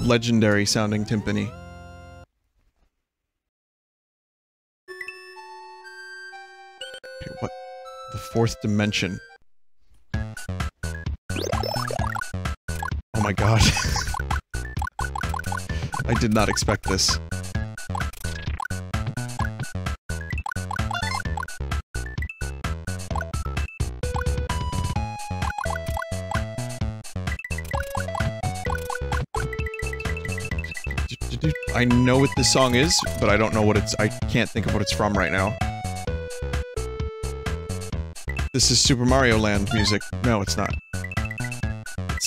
Legendary sounding timpani. Okay, what? The fourth dimension. Oh my god. I did not expect this. I know what this song is, but I don't know what it's- I can't think of what it's from right now. This is Super Mario Land music. No, it's not.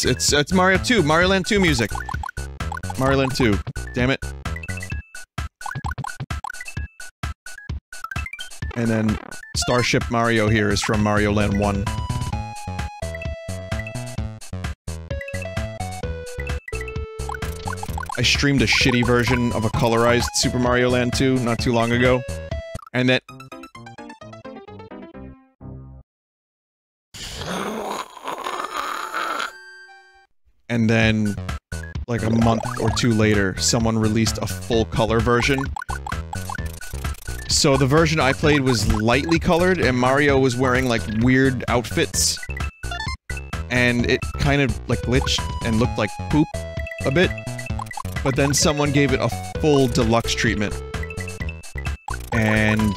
It's Mario 2! Mario Land 2 music! Mario Land 2. Damn it. And then Starship Mario here is from Mario Land 1. I streamed a shitty version of a colorized Super Mario Land 2 not too long ago, and that... And then, like a month or two later, someone released a full color version. So the version I played was lightly colored, and Mario was wearing, like, weird outfits. and it kind of, like, glitched and looked like poop a bit. But then someone gave it a full deluxe treatment. And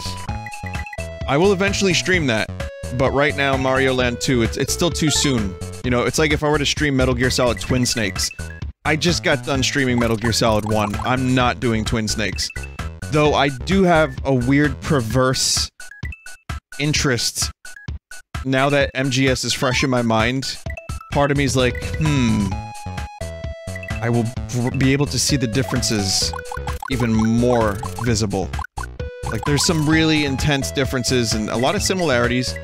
I will eventually stream that. But right now, Mario Land 2, it's still too soon. You know, it's like if I were to stream Metal Gear Solid Twin Snakes. I just got done streaming Metal Gear Solid 1. I'm not doing Twin Snakes. Though I do have a weird, perverse interest. Now that MGS is fresh in my mind, part of me is like, I will be able to see the differences even more visible. Like, there's some really intense differences and a lot of similarities.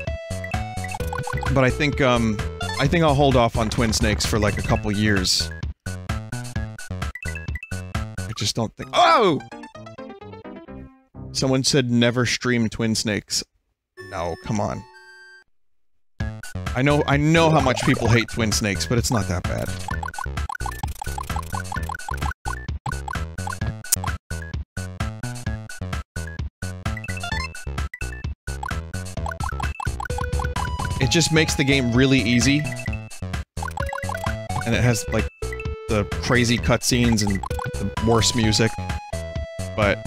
But I think I'll hold off on Twin Snakes for like a couple years. I just don't think— oh! Someone said never stream Twin Snakes. No, come on. I know how much people hate Twin Snakes, but it's not that bad. It just makes the game really easy. And it has, like, the crazy cutscenes and the worst music. But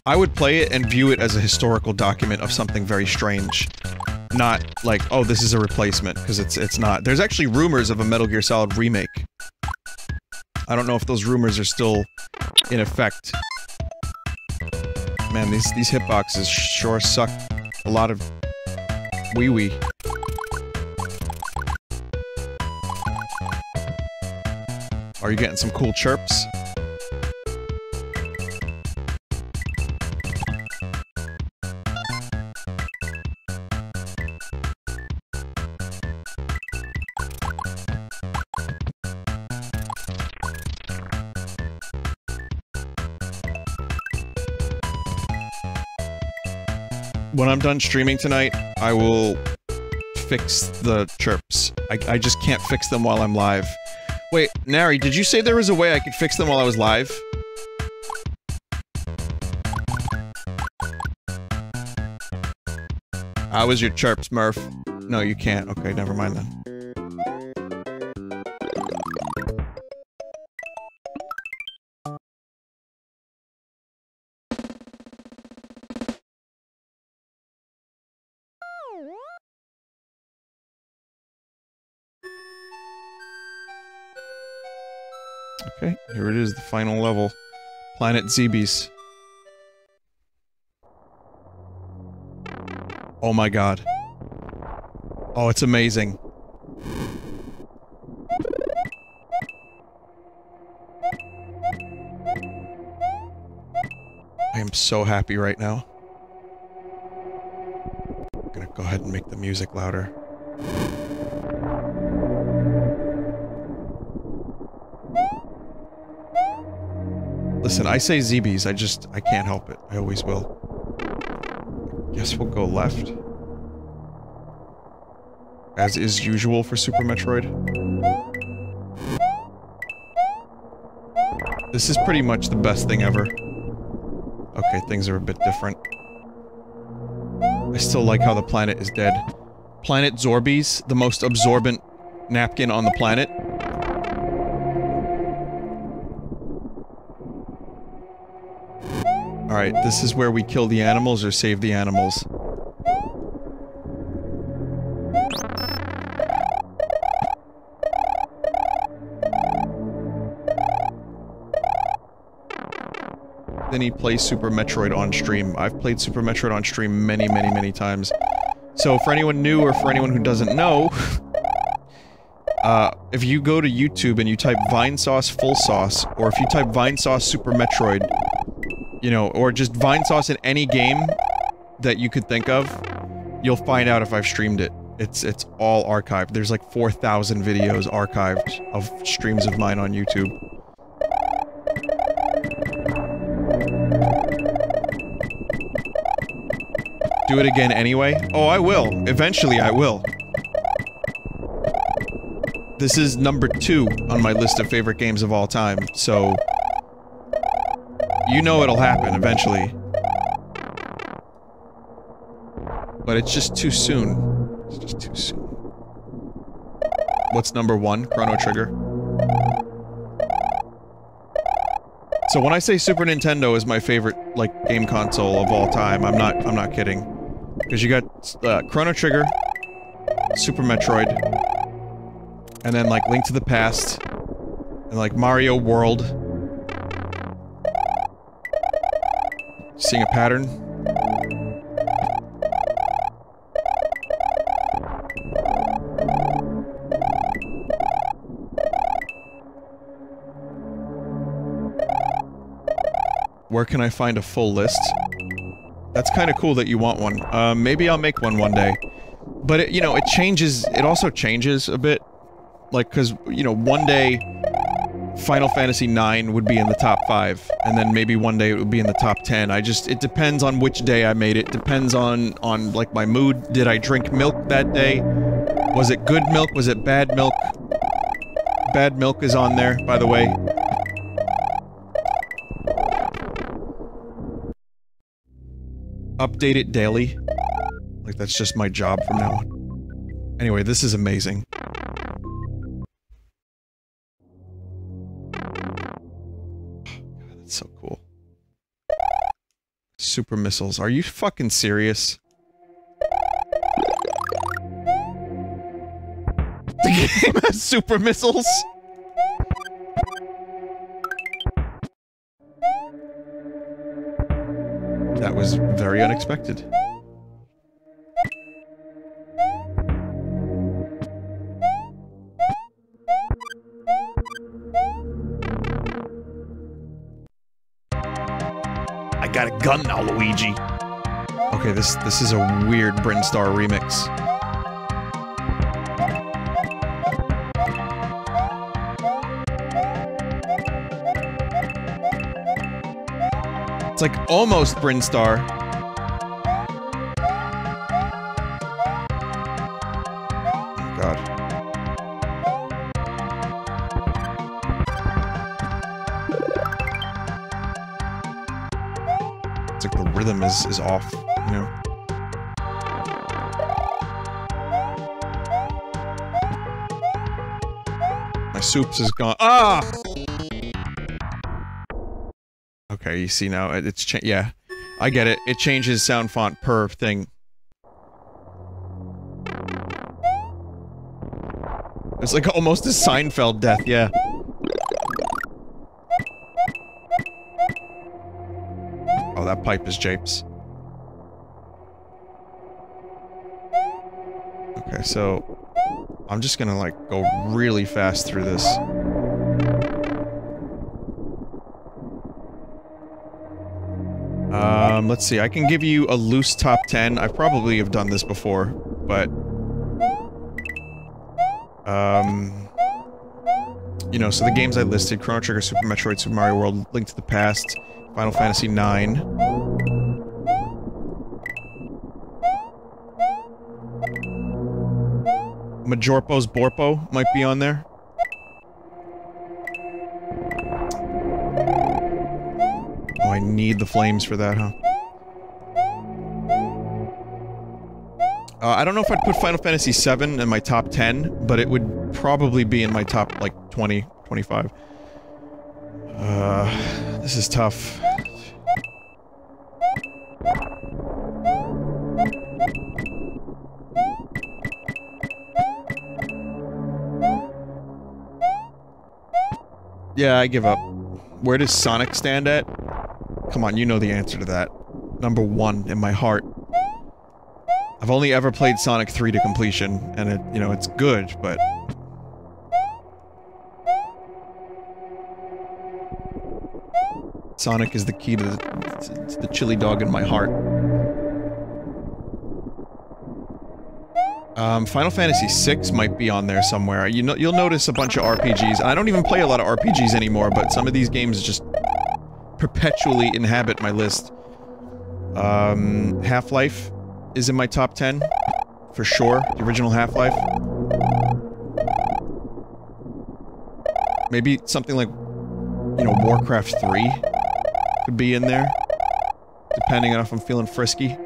I would play it and view it as a historical document of something very strange. Not like, oh, this is a replacement, because it's not. There's actually rumors of a Metal Gear Solid remake. I don't know if those rumors are still in effect. Man, these hitboxes sure suck a lot of wee-wee. Are you getting some cool chirps? When I'm done streaming tonight, I will fix the chirps. I just can't fix them while I'm live. Wait, Nary, did you say there was a way I could fix them while I was live? How was your chirps, Murph? No, you can't. Okay, never mind then. Okay, here it is, the final level. Planet Zebes. Oh my god. Oh, it's amazing. I am so happy right now. I'm gonna go ahead and make the music louder. Listen, I say Zebes, I can't help it. I always will. Guess we'll go left. As is usual for Super Metroid. This is pretty much the best thing ever. Okay, things are a bit different. I still like how the planet is dead. Planet Zorbes, the most absorbent napkin on the planet. Alright, this is where we kill the animals or save the animals. Vinny plays Super Metroid on stream. I've played Super Metroid on stream many, many, many times. So for anyone new or for anyone who doesn't know, if you go to YouTube and you type Vinesauce Full Sauce, or if you type Vinesauce Super Metroid, you know, or just Vinesauce in any game that you could think of, you'll find out if I've streamed it. It's all archived. There's like 4,000 videos archived of streams of mine on YouTube. Do it again anyway? Oh, I will. Eventually I will. This is number 2 on my list of favorite games of all time, so you know it'll happen eventually. but it's just too soon. It's just too soon. What's number 1? Chrono Trigger. So when I say Super Nintendo is my favorite, like, game console of all time, I'm not kidding. Because you got, Chrono Trigger, Super Metroid, and then, like, Link to the Past, and, like, Mario World. Seeing a pattern? Where can I find a full list? That's kind of cool that you want one. Maybe I'll make one day. But it, you know, it changes, it also changes a bit. Like, cause, you know, one day Final Fantasy IX would be in the top 5, and then maybe one day it would be in the top 10. It depends on which day I made it. Depends on, like, my mood. Did I drink milk that day? Was it good milk? Was it bad milk? Bad milk is on there, by the way. Update it daily. Like, that's just my job from now on. Anyway, this is amazing. God, that's so cool. Super missiles. Are you fucking serious? The game has super missiles? That was very unexpected. I got a gun now, Luigi. Okay, this is a weird Brinstar remix. It's like almost Brinstar. Oh god. It's like the rhythm is off, you know? My soups is gone. Ah! Okay, you see now, it's yeah. I get it. It changes sound font per thing. It's like almost a Seinfeld death, yeah. Oh, that pipe is Japes. Okay, so... I'm just gonna, like, go really fast through this. Let's see, I can give you a loose top 10. I probably have done this before, but... You know, so the games I listed, Chrono Trigger, Super Metroid, Super Mario World, Link to the Past, Final Fantasy IX. Majorpo's Borpo might be on there. Oh, I need the flames for that, huh? I don't know if I'd put Final Fantasy VII in my top 10, but it would probably be in my top, like, 20, 25. This is tough. Yeah, I give up. Where does Sonic stand at? Come on, you know the answer to that. Number 1 in my heart. I've only ever played Sonic 3 to completion, and it, you know, it's good, but... Sonic is the key to the chili dog in my heart. Final Fantasy VI might be on there somewhere. You know, you'll notice a bunch of RPGs. I don't even play a lot of RPGs anymore, but some of these games just perpetually inhabit my list. Half-Life is in my top 10, for sure. The original Half-Life. Maybe something like, you know, Warcraft 3 could be in there, depending on if I'm feeling frisky.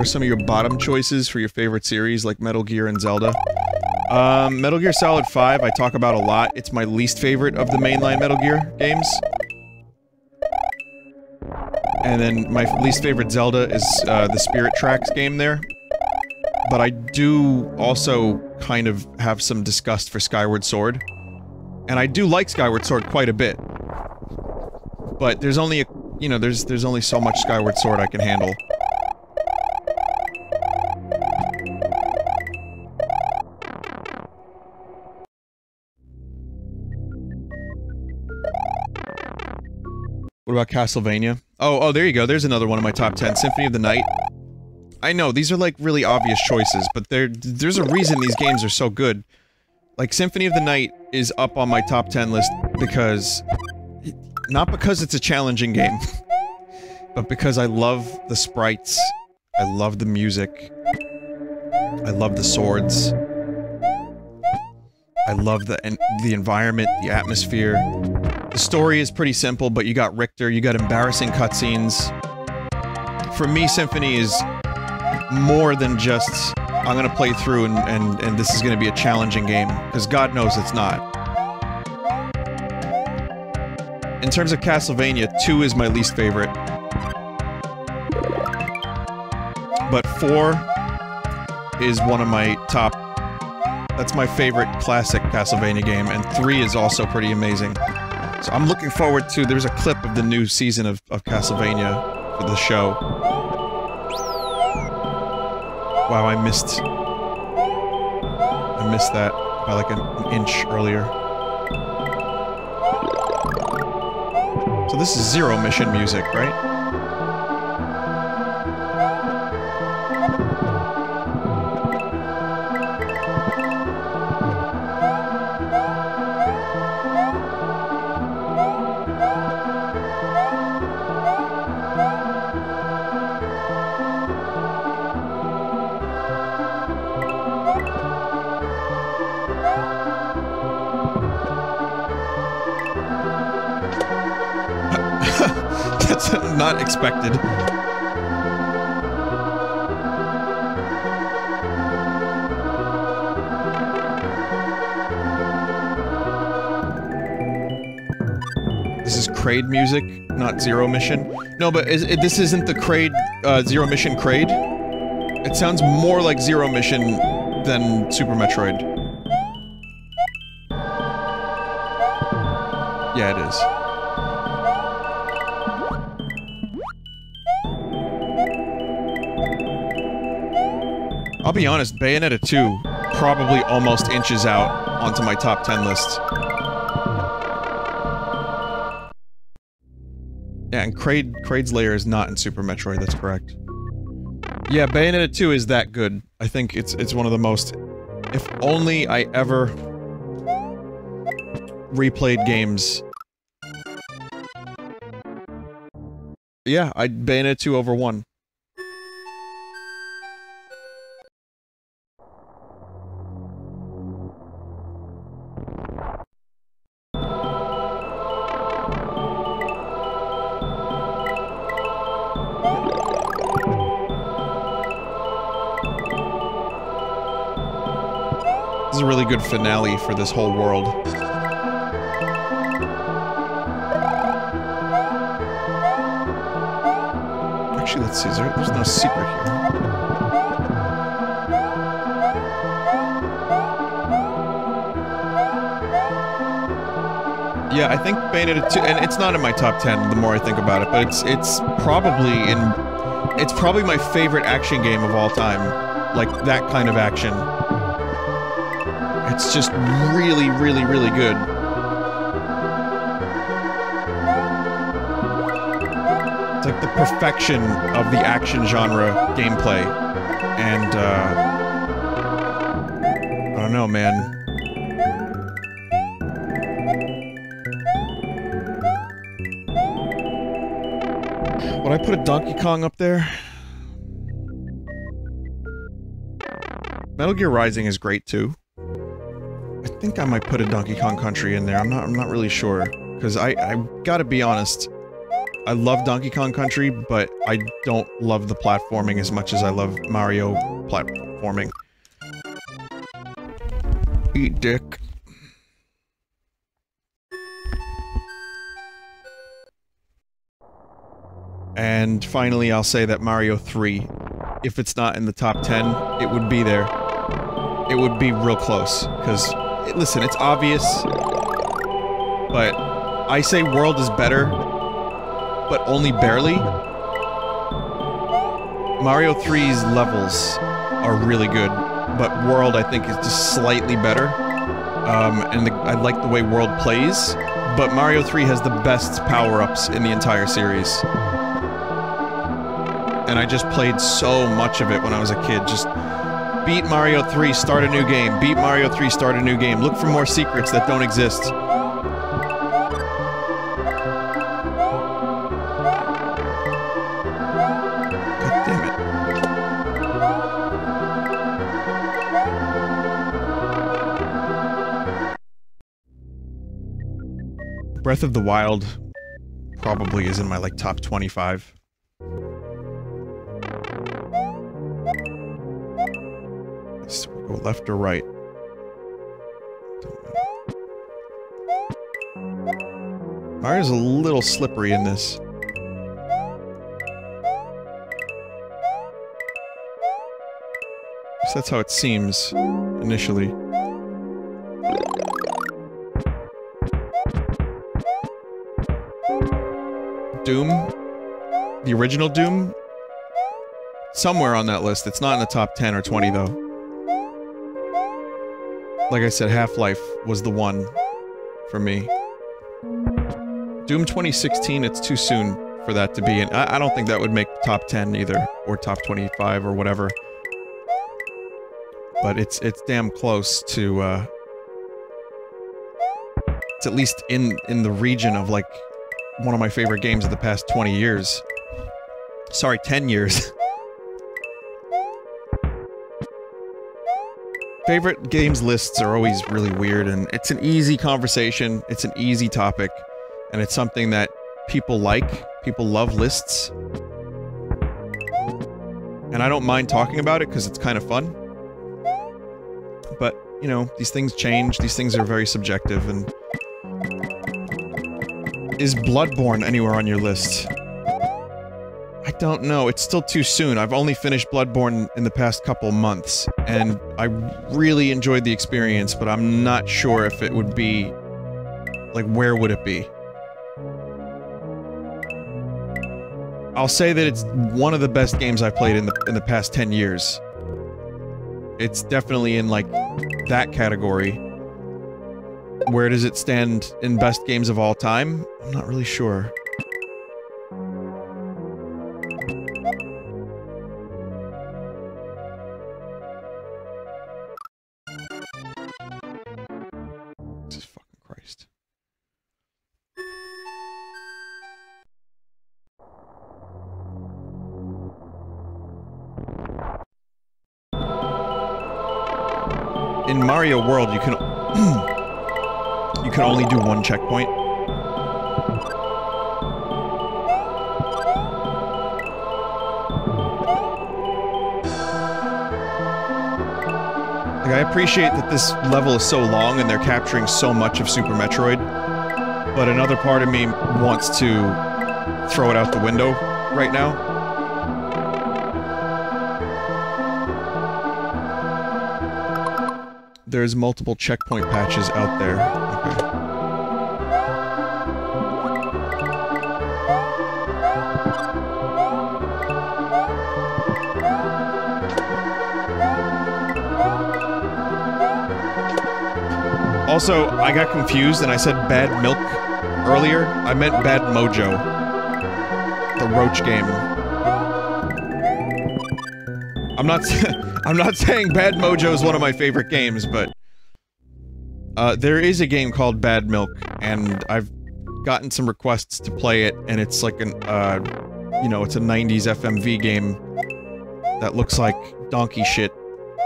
are some of your bottom choices for your favorite series, like Metal Gear and Zelda? Metal Gear Solid 5 I talk about a lot. It's my least favorite of the mainline Metal Gear games. And then my least favorite Zelda is the Spirit Tracks game there. But I do also kind of have some disgust for Skyward Sword. And I do like Skyward Sword quite a bit. But there's only a, you know, there's only so much Skyward Sword I can handle. What about Castlevania? Oh, there you go. There's another one of my top 10. Symphony of the Night. I know, these are like really obvious choices, but there's a reason these games are so good. Like, Symphony of the Night is up on my top 10 list because... not because it's a challenging game, but because I love the sprites, I love the music, I love the swords, I love the environment, the atmosphere. The story is pretty simple, but you got Richter, you got embarrassing cutscenes. For me, Symphony is more than just, I'm gonna play through and this is gonna be a challenging game, because God knows it's not. In terms of Castlevania, 2 is my least favorite. But 4 is one of my top... that's my favorite classic Castlevania game, and 3 is also pretty amazing. So I'm looking forward to... there's a clip of the new season of Castlevania for the show. Wow, I missed that by like an inch earlier. So this is Zero Mission music, right? Not expected. This is Kraid music, not Zero Mission. No, but this isn't the Kraid, Zero Mission Kraid? It sounds more like Zero Mission than Super Metroid. Yeah, it is. I'll be honest, Bayonetta 2 probably almost inches out onto my top 10 list. Yeah, and Kraid's lair is not in Super Metroid, that's correct. Yeah, Bayonetta 2 is that good. I think it's one of the most... if only I ever... replayed games. Yeah, Bayonetta 2 over 1. This is a really good finale for this whole world. Actually, let's see, there's no secret here. Yeah, I think Bayonetta 2, and it's not in my top 10 the more I think about it, but it's probably my favorite action game of all time. Like, that kind of action. It's just really, really, really good. It's like the perfection of the action genre gameplay. And, I don't know, man. Would I put a Donkey Kong up there? Metal Gear Rising is great, too. I think I might put a Donkey Kong Country in there. I'm not really sure. Because I gotta be honest, I love Donkey Kong Country, but I don't love the platforming as much as I love Mario platforming. Eat dick. And finally, I'll say that Mario 3, if it's not in the top 10, it would be there. It would be real close, because, listen, it's obvious, but I say World is better, but only barely. Mario 3's levels are really good, but World, I think, is just slightly better. I like the way World plays, but Mario 3 has the best power-ups in the entire series. And I just played so much of it when I was a kid. Just beat Mario 3, start a new game. Beat Mario 3, start a new game. Look for more secrets that don't exist. God damn it. Breath of the Wild probably is in my, like, top 25. Go left or right? Mario's a little slippery in this. So that's how it seems, initially. Doom? The original Doom? Somewhere on that list. It's not in the top 10 or 20, though. Like I said, Half-Life was the one for me. Doom 2016, it's too soon for that to be in. I don't think that would make top 10 either, or top 25 or whatever. But it's damn close to, it's at least in the region of, like, one of my favorite games of the past 20 years. Sorry, 10 years. Favorite games lists are always really weird, and it's an easy conversation, it's an easy topic, and it's something that people like. People love lists. And I don't mind talking about it, because it's kind of fun. But, you know, these things change, these things are very subjective, and... Is Bloodborne anywhere on your list? I don't know, it's still too soon. I've only finished Bloodborne in the past couple months, and I really enjoyed the experience, but I'm not sure if it would be... like, where would it be? I'll say that it's one of the best games I've played in the past 10 years. It's definitely in, like, that category. Where does it stand in best games of all time? I'm not really sure. Jesus fucking Christ. In Mario World, you can you can only do one checkpoint. Like, I appreciate that this level is so long and they're capturing so much of Super Metroid, but another part of me wants to throw it out the window right now. There's multiple checkpoint patches out there. Okay. Also, I got confused and I said Bad Milk earlier. I meant Bad Mojo. The Roach game. I'm not saying Bad Mojo is one of my favorite games, but there is a game called Bad Milk, and I've gotten some requests to play it, and it's like an, you know, it's a 90s FMV game that looks like donkey shit,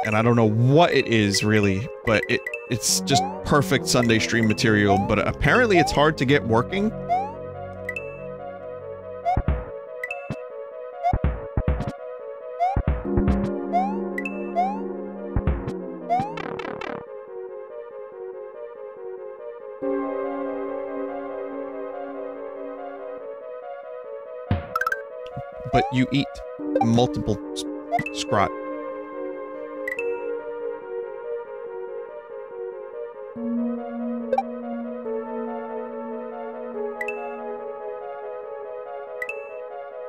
and I don't know what it is, really, but it's just perfect Sunday stream material, but apparently it's hard to get working. but you eat multiple scrot.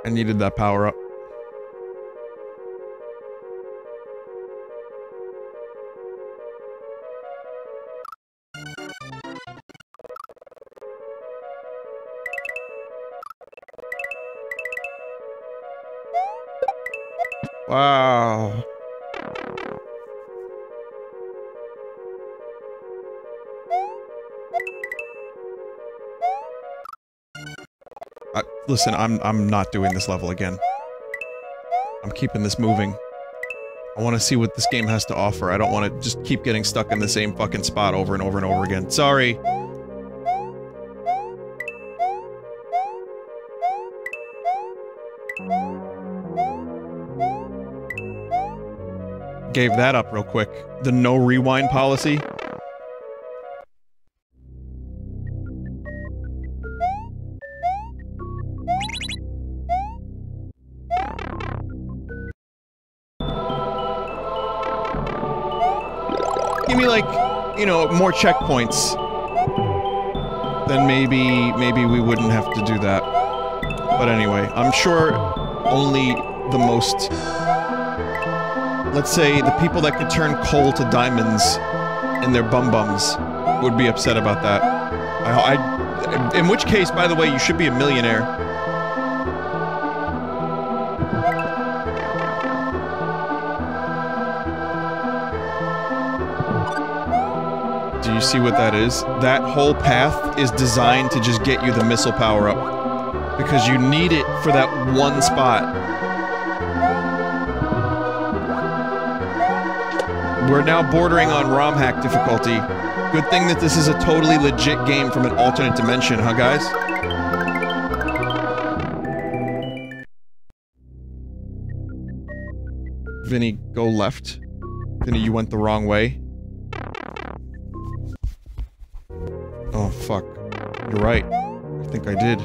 I needed that power up. Wow. Listen, I'm not doing this level again. I'm keeping this moving. I want to see what this game has to offer. I don't want to just keep getting stuck in the same fucking spot over and over and over again. Sorry. Gave that up real quick. The no rewind policy. Give me, like, you know, more checkpoints. Then maybe we wouldn't have to do that. But anyway, I'm sure only the most... Let's say the people that could turn coal to diamonds in their bum-bums would be upset about that. In which case, by the way, you should be a millionaire. Do you see what that is? That whole path is designed to just get you the missile power up. Because you need it for that one spot. We're now bordering on ROM hack difficulty. Good thing that this is a totally legit game from an alternate dimension, huh guys? Vinny, go left. Vinny, you went the wrong way. Oh, fuck. You're right. I think I did.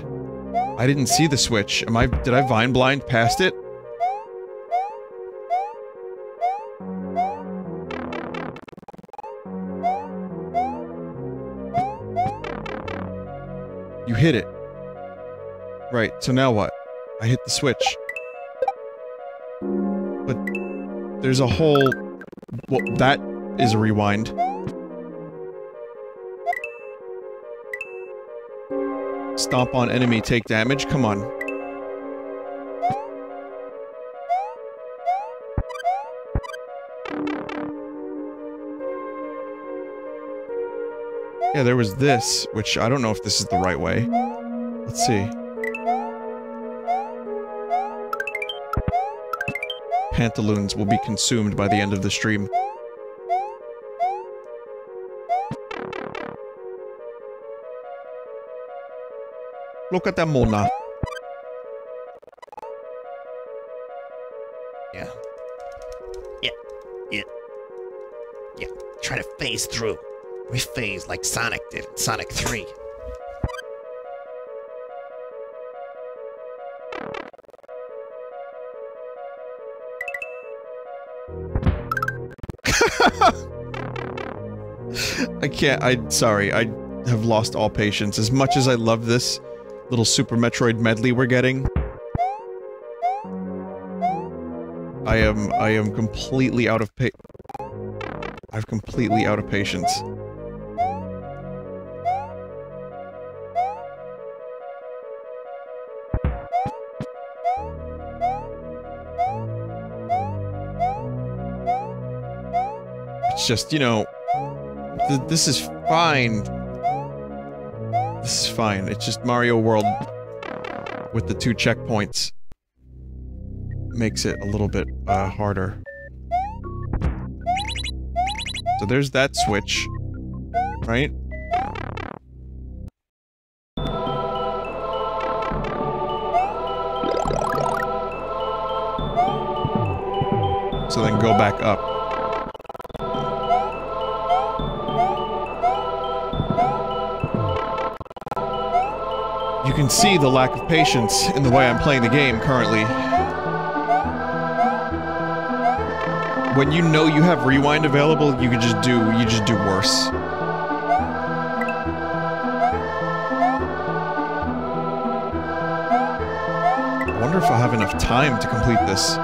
I didn't see the switch. Did I vine blind past it? You hit it. Right, so now what? I hit the switch. But there's a whole... Well, that is a rewind. Stomp on enemy, take damage? Come on. Yeah, there was this, which I don't know if this is the right way. Let's see. Pantaloons will be consumed by the end of the stream. Look at that Mona. Yeah. Yeah. Try to phase through. Rephase like Sonic did in Sonic 3. I can't, sorry, I have lost all patience. As much as I love this little Super Metroid medley we're getting, I am completely out of I'm completely out of patience. It's just, you know, this is fine. This is fine. It's just Mario World with the 2 checkpoints makes it a little bit, harder. So there's that switch, right? So then go back up. You can see the lack of patience in the way I'm playing the game currently. When you know you have rewind available, you just do worse. I wonder if I'll have enough time to complete this.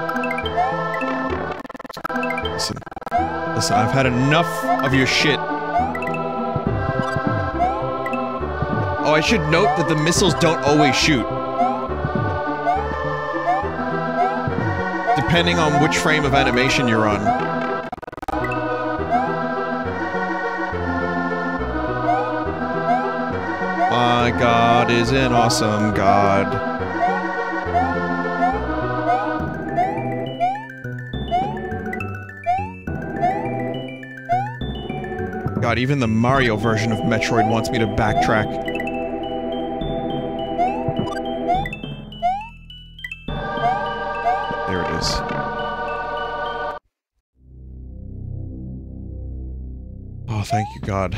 Listen, I've had enough of your shit. Oh, I should note that the missiles don't always shoot. Depending on which frame of animation you're on. My God is an awesome God. God, even the Mario version of Metroid wants me to backtrack. There it is. Oh, thank you, God.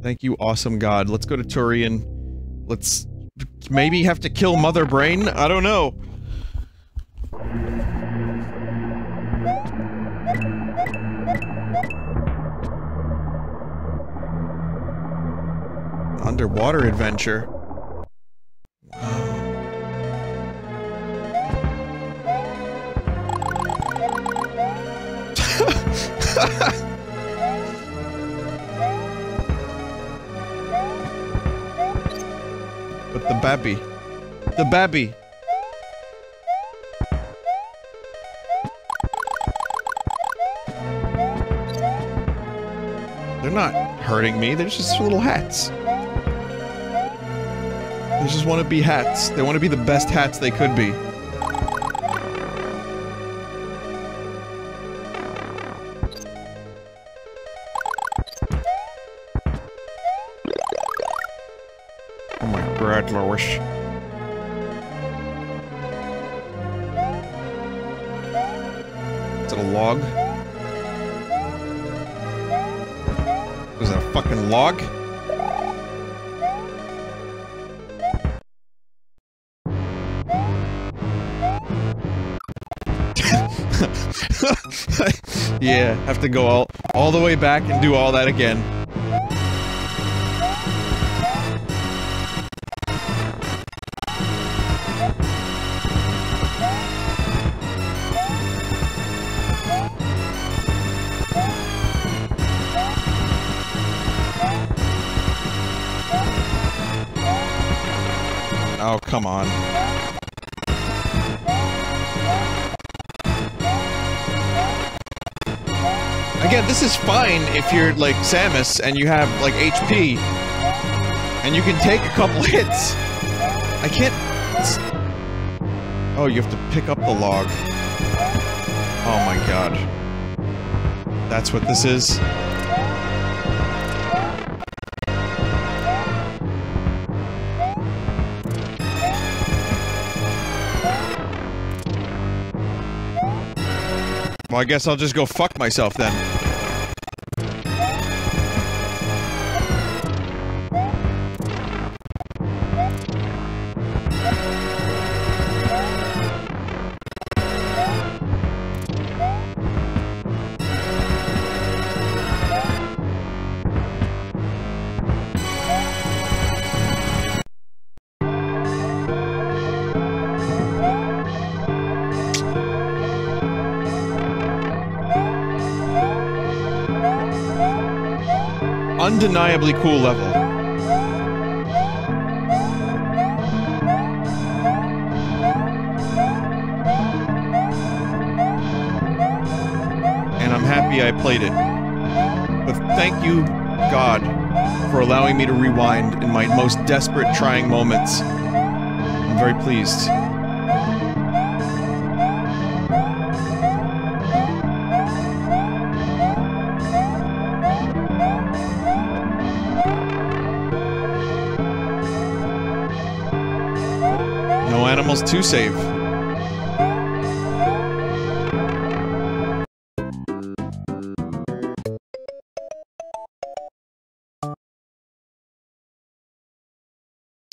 Thank you, awesome God. Let's go to Turian. Let's maybe have to kill Mother Brain? I don't know. Underwater adventure. But the Bappy. The Bappy! They're not hurting me, they're just little hats. They just want to be hats. They want to be the best hats they could be. Oh my God, Lois. Is it a log? Is it a fucking log? Yeah, have to go all the way back and do all that again. Oh, come on. Again, this is fine if you're, like, Samus and you have, like, HP. And you can take a couple hits. I can't... Oh, you have to pick up the log. Oh my God. That's what this is? Well, I guess I'll just go fuck myself then. Undeniably cool level. And I'm happy I played it. But thank you, God, for allowing me to rewind in my most desperate, trying moments. I'm very pleased. No animals to save.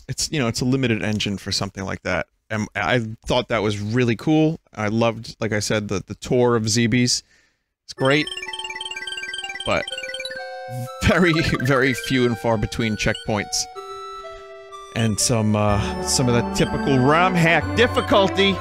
it's, you know, it's a limited engine for something like that. And I thought that was really cool. I loved, like I said, the tour of ZBs. It's great. But very, very few and far between checkpoints. And some of that typical ROM hack difficulty.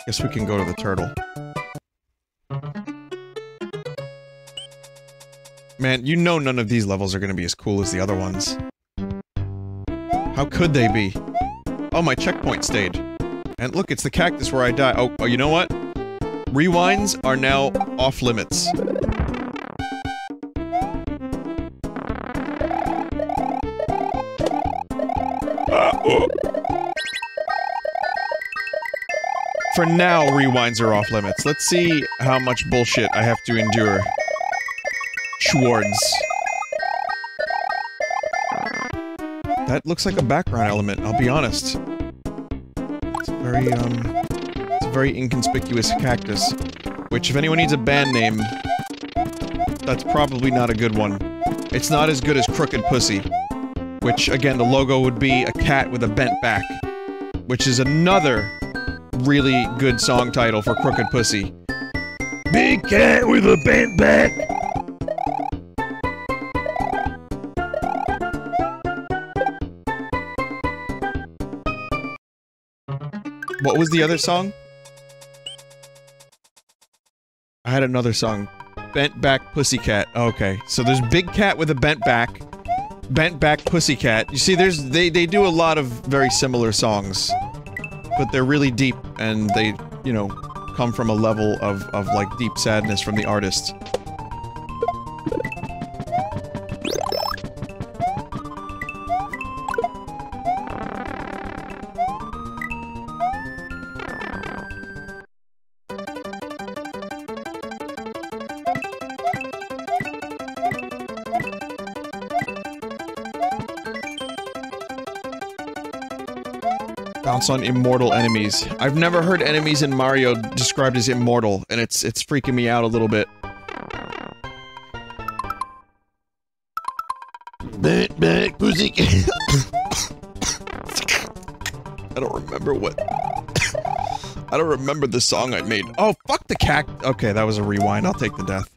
Guess we can go to the turtle. Man, you know none of these levels are gonna be as cool as the other ones. How could they be? Oh, my checkpoint stage. And look, it's the cactus where I die. Oh, you know what? Rewinds are now off limits. For now, rewinds are off limits. Let's see how much bullshit I have to endure. Schwartz. That looks like a background element, I'll be honest. It's a very inconspicuous cactus. Which, if anyone needs a band name, that's probably not a good one. It's not as good as Crooked Pussy. Which, again, the logo would be a cat with a bent back. Which is another really good song title for Crooked Pussy. Big cat with a bent back. What was the other song? I had another song. Bent Back Pussycat. Okay, so there's Big Cat with a Bent Back. Bent Back Pussycat. You see, they do a lot of very similar songs. But they're really deep, and they, you know, come from a level of like, deep sadness from the artist. Bounce on immortal enemies. I've never heard enemies in Mario described as immortal, and it's freaking me out a little bit. Bent back pussycat. I don't remember what... I don't remember the song I made. Oh, fuck the cact... Okay, that was a rewind. I'll take the death.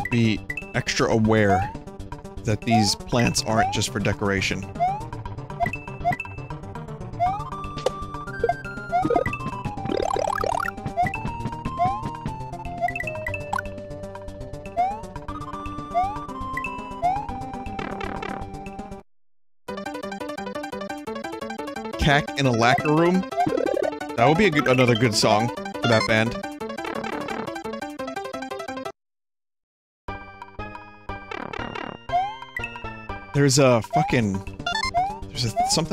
Be extra aware that these plants aren't just for decoration. Cack in a lacquer room? That would be another good song for that band. There's something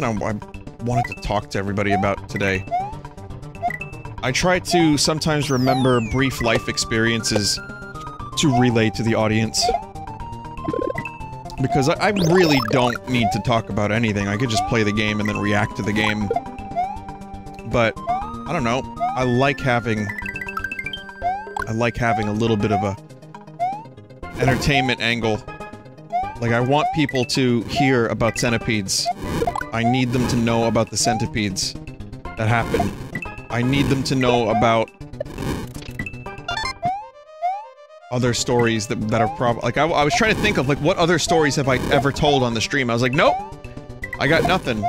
I wanted to talk to everybody about today. I try to sometimes remember brief life experiences to relay to the audience. Because I really don't need to talk about anything, I could just play the game and then react to the game. But, I don't know, I like having a little bit of a entertainment angle. Like, I want people to hear about centipedes. I need them to know about the centipedes that happen. I need them to know about other stories that are probably... Like, I was trying to think of, like, what other stories have I ever told on the stream? I was like, nope! I got nothing.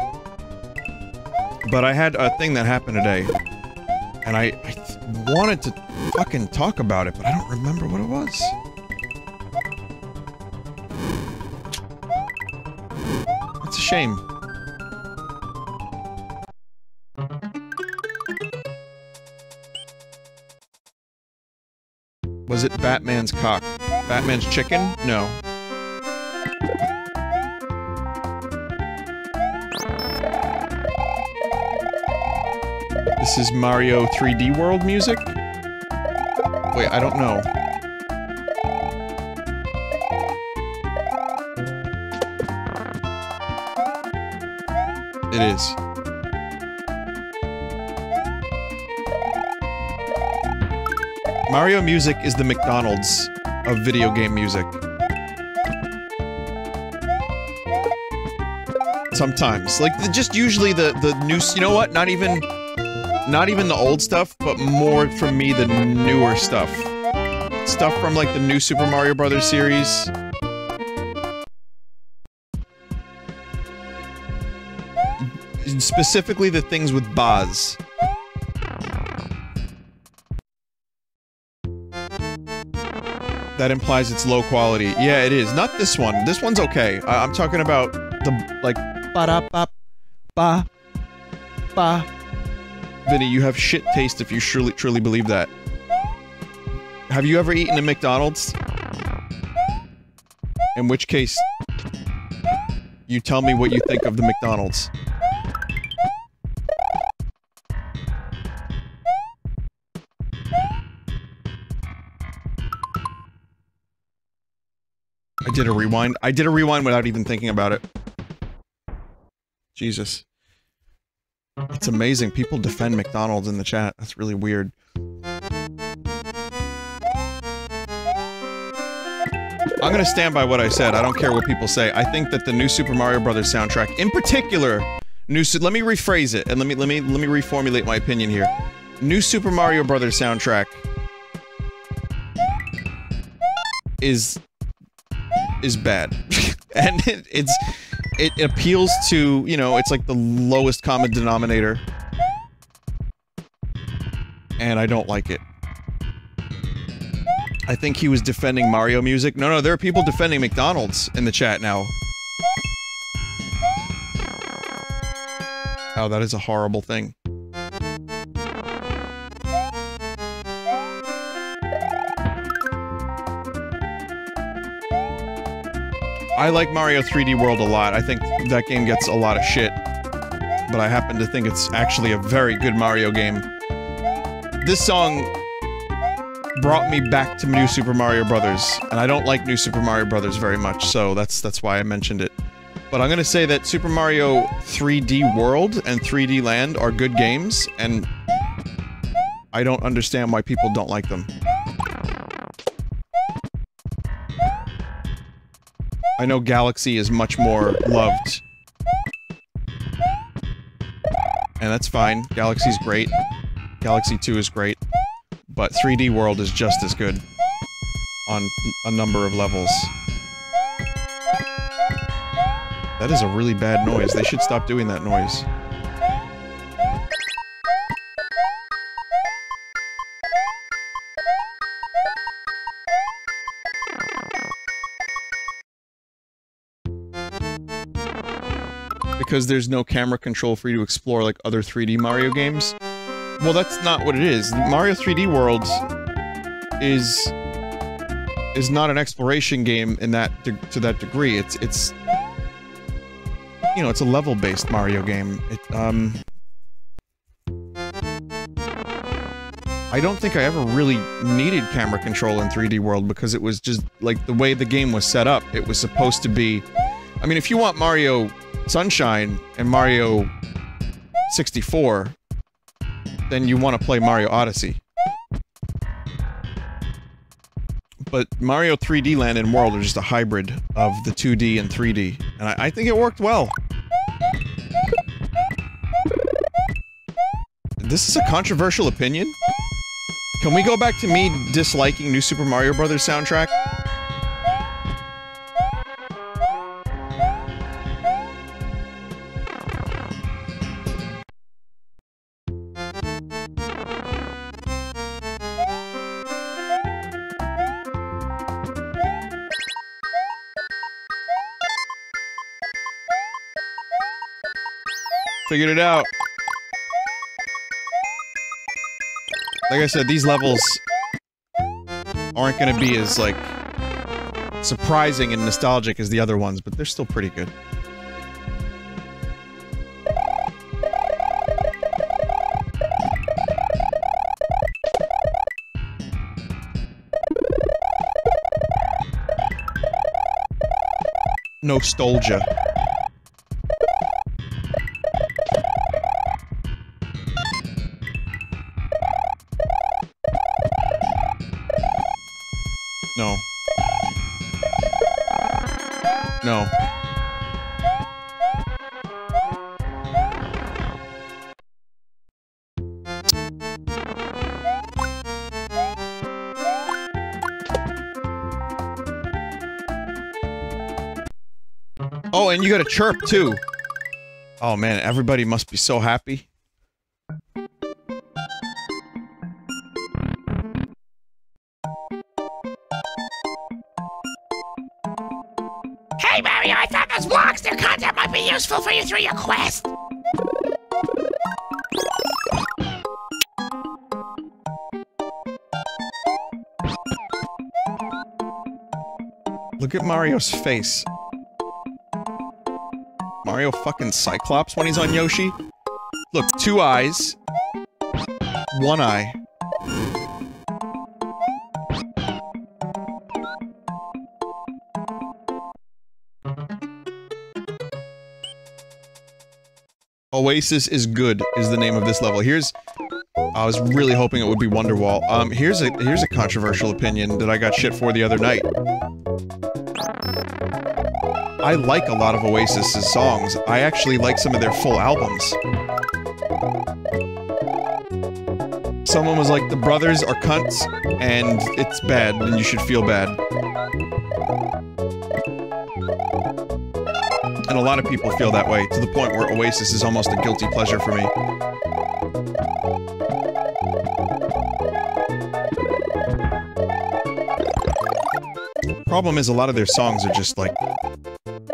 But I had a thing that happened today. And I wanted to fucking talk about it, but I don't remember what it was. It's a shame. Was it Batman's cock? Batman's chicken? No. This is Mario 3D World music? Wait, I don't know. It is. Mario music is the McDonald's of video game music. Sometimes. Like, just usually the new- you know what? Not even the old stuff, but more, for me, the newer stuff. Stuff from, like, the new Super Mario Brothers series. Specifically the things with Boz. That implies it's low quality. Yeah, it is. Not this one. This one's okay. I'm talking about the, like, ba-da-ba-ba. Vinny, you have shit taste if you truly believe that. Have you ever eaten at McDonald's? In which case, you tell me what you think of the McDonald's. I did a rewind. I did a rewind without even thinking about it. Jesus. It's amazing. People defend McDonald's in the chat. That's really weird. I'm gonna stand by what I said. I don't care what people say. I think that the new Super Mario Brothers soundtrack, in particular, let me rephrase it, and let me reformulate my opinion here. New Super Mario Brothers soundtrack is bad. And it appeals to, you know, it's like the lowest common denominator. And I don't like it. I think he was defending Mario music. No, there are people defending McDonald's in the chat now. Oh, that is a horrible thing. I like Mario 3D World a lot. I think that game gets a lot of shit. But I happen to think it's actually a very good Mario game. This song brought me back to New Super Mario Brothers, and I don't like New Super Mario Brothers very much, so that's why I mentioned it. But I'm gonna say that Super Mario 3D World and 3D Land are good games, and I don't understand why people don't like them. I know Galaxy is much more loved. And that's fine. Galaxy's great. Galaxy 2 is great. But 3D World is just as good. On a number of levels. That is a really bad noise. They should stop doing that noise. Because there's no camera control for you to explore like other 3D Mario games. Well, that's not what it is. Mario 3D World is not an exploration game in that to that degree. It's you know, it's a level-based Mario game. I don't think I ever really needed camera control in 3D World because it was just like the way the game was set up. It was supposed to be. I mean, if you want Mario Sunshine and Mario 64, then you want to play Mario Odyssey. But Mario 3D Land and World are just a hybrid of the 2D and 3D, and I think it worked well. This is a controversial opinion? Can we go back to me disliking New Super Mario Brothers soundtrack? Figured it out. Like I said, these levels aren't gonna be as, like, surprising and nostalgic as the other ones, but they're still pretty good. Nostalgia. No. No. Oh, and you got a chirp, too. Oh, man, everybody must be so happy. Hey, Mario, I found those blocks. Their content might be useful for you through your quest. Look at Mario's face. Mario fucking Cyclops when he's on Yoshi? Look, 2 eyes. 1 eye. Oasis is good is the name of this level. Here's... I was really hoping it would be Wonderwall. Here's a controversial opinion that I got shit for the other night. I like a lot of Oasis's songs. I actually like some of their full albums. Someone was like, the brothers are cunts, and it's bad, and you should feel bad. And a lot of people feel that way, to the point where Oasis is almost a guilty pleasure for me. Problem is, a lot of their songs are just like...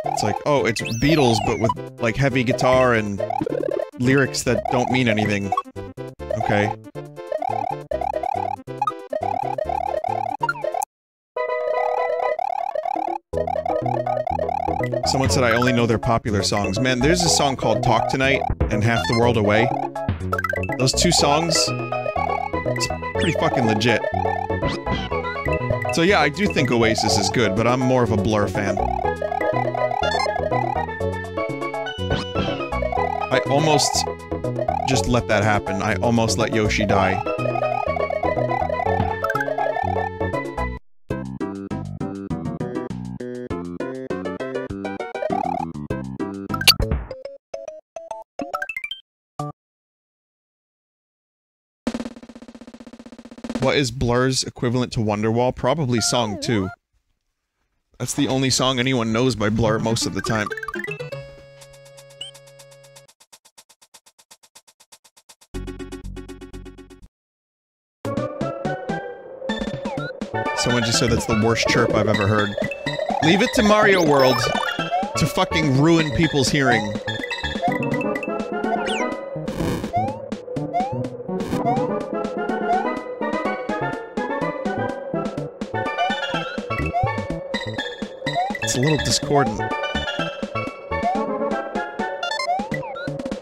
It's like, oh, it's Beatles, but with, like, heavy guitar and lyrics that don't mean anything. Okay. Someone said I only know their popular songs. Man, there's a song called Talk Tonight and Half the World Away. Those 2 songs, it's pretty fucking legit. So yeah, I do think Oasis is good, but I'm more of a Blur fan. I almost just let that happen. I almost let Yoshi die. What is Blur's equivalent to Wonderwall? Probably Song 2. That's the only song anyone knows by Blur most of the time. Someone just said that's the worst chirp I've ever heard. Leave it to Mario World to fucking ruin people's hearing. It's a little discordant.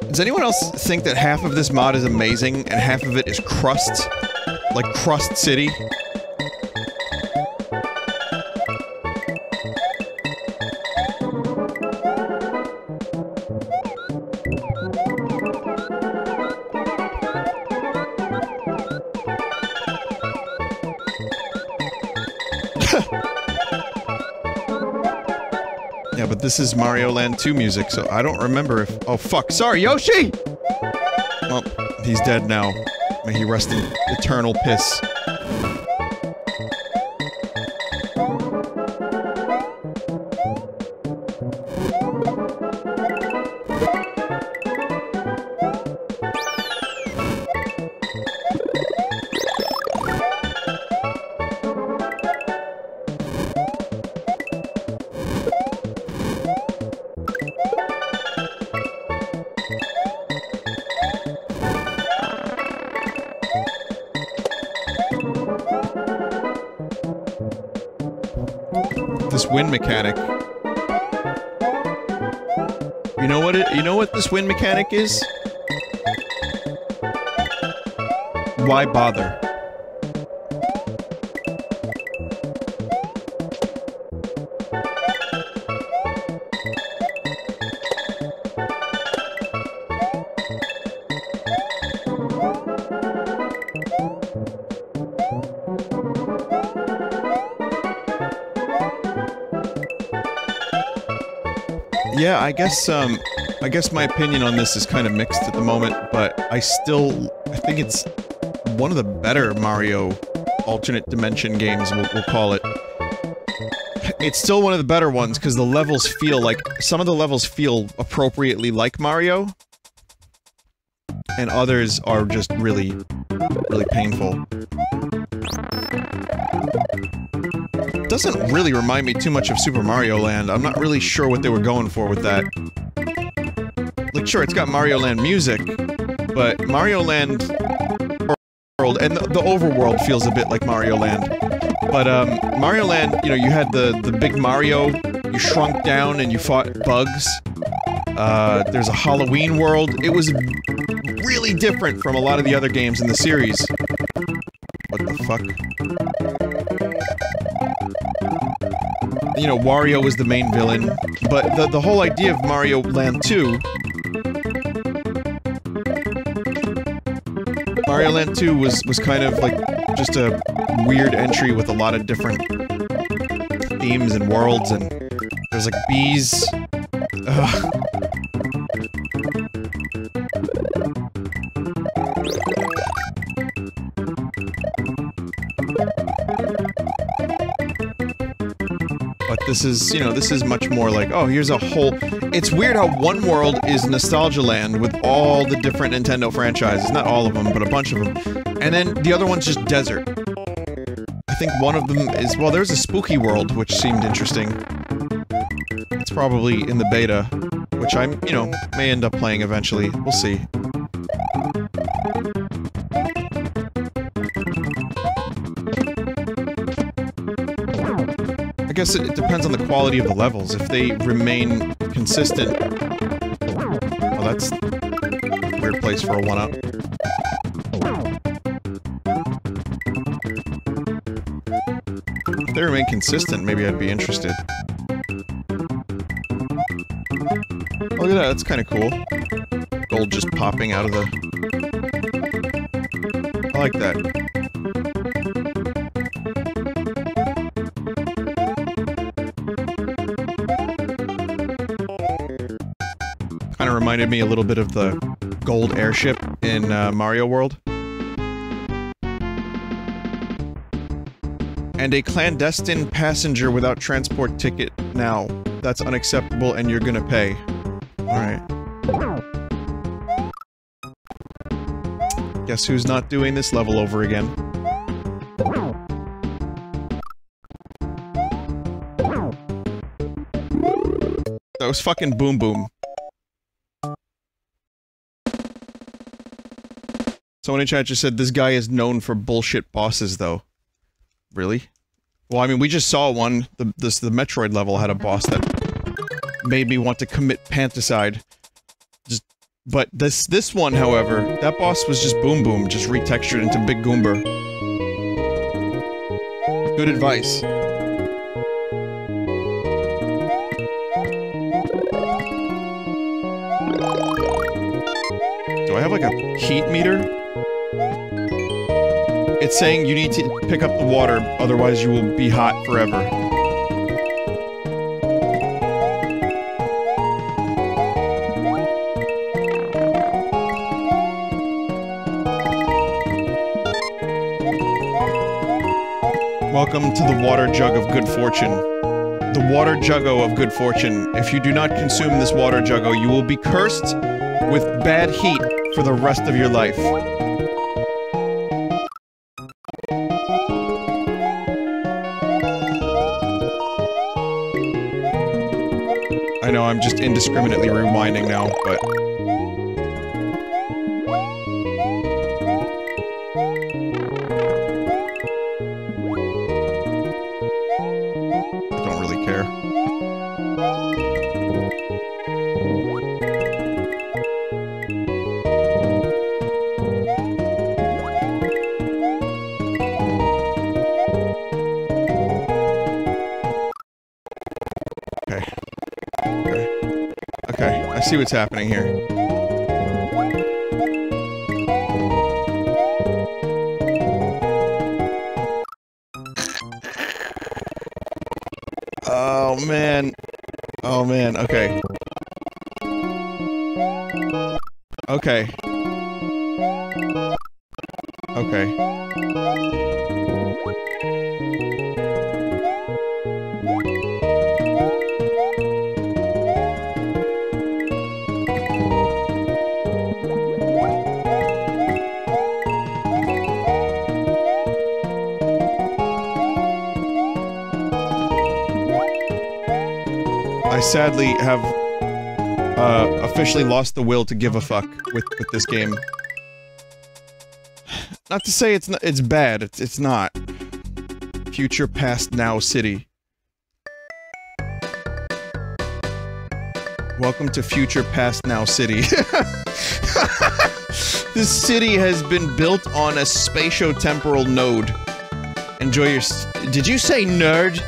Does anyone else think that half of this mod is amazing and half of it is crust? Like Crust City? Yeah, but this is Mario Land 2 music, so I don't remember if- oh fuck, sorry, Yoshi! Well, he's dead now. May he rest in eternal piss. this wind mechanic. You know what this wind mechanic is? Why bother? Yeah, I guess my opinion on this is kind of mixed at the moment, but I think it's one of the better Mario alternate dimension games, we'll call it. It's still one of the better ones, because the levels feel like, some of the levels feel appropriately like Mario, and others are just really, really painful. It doesn't really remind me too much of Super Mario Land. I'm not really sure what they were going for with that. Like, sure, it's got Mario Land music, but Mario Land world, and the overworld feels a bit like Mario Land. But, Mario Land, you know, you had the big Mario, you shrunk down and you fought bugs. There's a Halloween world. It was really different from a lot of the other games in the series. What the fuck? You know, Wario was the main villain, but the whole idea of Mario Land 2... Mario Land 2 was kind of like just a weird entry with a lot of different themes and worlds, and there's like bees. Ugh. But this is, you know, this is much more like, oh, here's a whole... It's weird how one world is Nostalgia Land with all the different Nintendo franchises. Not all of them, but a bunch of them. And then the other one's just desert. I think one of them is... Well, there's a spooky world, which seemed interesting. It's probably in the beta, which I'm, you know, may end up playing eventually. We'll see. I guess it depends on the quality of the levels. If they remain consistent... Well, that's a weird place for a one-up. If they remain consistent, maybe I'd be interested. Look at that, that's kind of cool. Gold just popping out of the... I like that. Kind of reminded me a little bit of the gold airship in Mario World. And a clandestine passenger without transport ticket now. That's unacceptable and you're gonna pay. Alright. Guess who's not doing this level over again? That was fucking Boom Boom. Someone in chat just said, this guy is known for bullshit bosses, though. Really? Well, I mean, we just saw one. The Metroid level had a boss that made me want to commit panticide. But this one, however, that boss was just Boom Boom, just retextured into Big Goomba. Good advice. Do I have, like, a heat meter? It's saying you need to pick up the water, otherwise you will be hot forever. Welcome to the water jug of good fortune. The water juggo of good fortune. If you do not consume this water juggo, you will be cursed with bad heat for the rest of your life. I know I'm just indiscriminately rewinding now, but... I don't really don't care. Okay, I see what's happening here. Oh man. Oh man, okay. Okay. Okay. I sadly have officially lost the will to give a fuck with this game. Not to say it's bad. It's not. Future, past, now city. Welcome to future, past, now city. This city has been built on a spatio-temporal node. Enjoy your. Did you say nerd?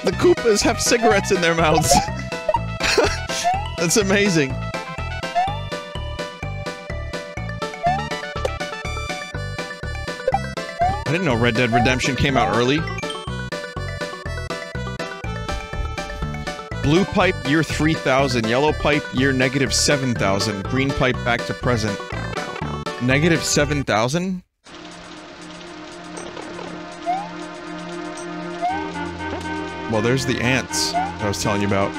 The Koopas have cigarettes in their mouths. That's amazing. I didn't know Red Dead Redemption came out early. Blue pipe, year 3000. Yellow pipe, year -7000. Green pipe, back to present. -7000? Well, there's the ants that I was telling you about.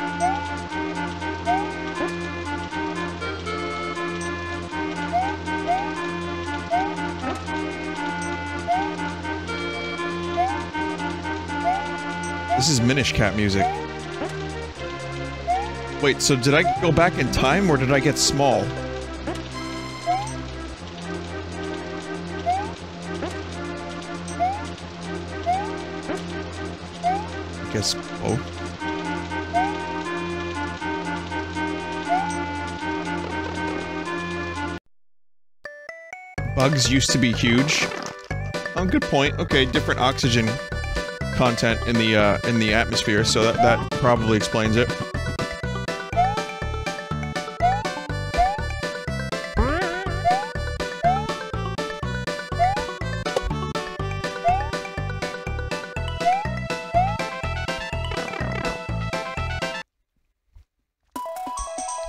This is Minish Cat music. Wait, so did I go back in time, or did I get small? I guess both. Bugs used to be huge. Oh, good point. Okay, different oxygen content in the atmosphere, so that probably explains it.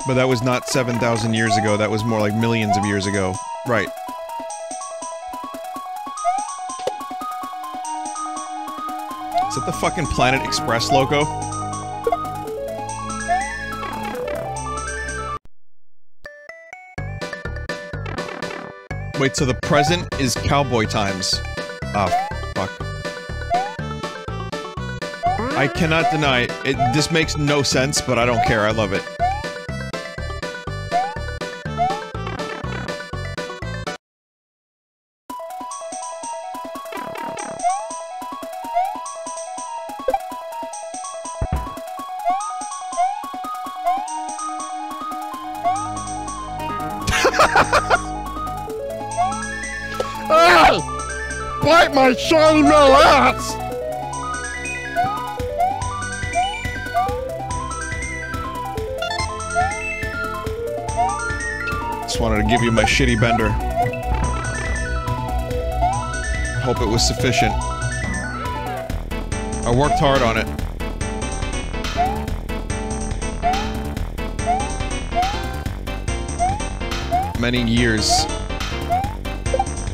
But that was not 7,000 years ago, that was more like millions of years ago. Right. Is that the fucking Planet Express logo? Wait, so the present is cowboy times. Oh, fuck. I cannot deny it. This makes no sense, but I don't care, I love it. Hey! Bite my shiny little ass! Just wanted to give you my shitty bender. Hope it was sufficient. I worked hard on it. Many years.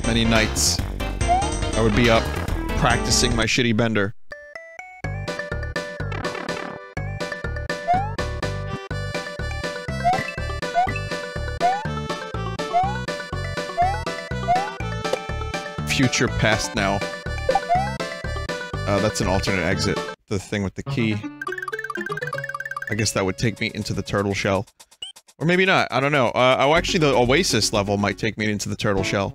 Many nights. I would be up practicing my shitty bender. Future, past, now. That's an alternate exit. The thing with the key. I guess that would take me into the turtle shell. Or maybe not, I don't know. Oh, actually, the Oasis level might take me into the turtle shell.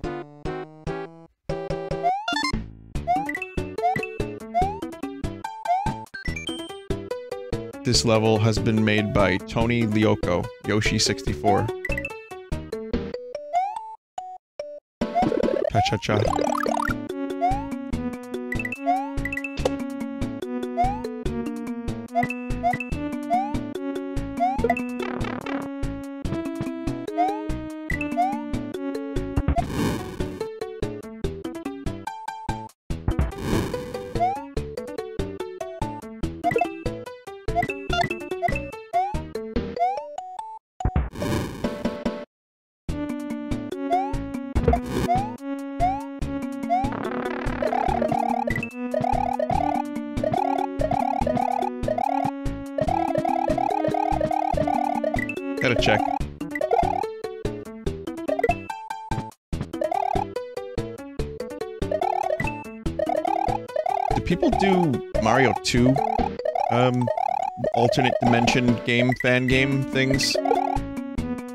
This level has been made by Tony Lyoko, Yoshi64. Cha-cha-cha. Gotta check. Do people do Mario 2? Alternate dimension game, fan game things? Is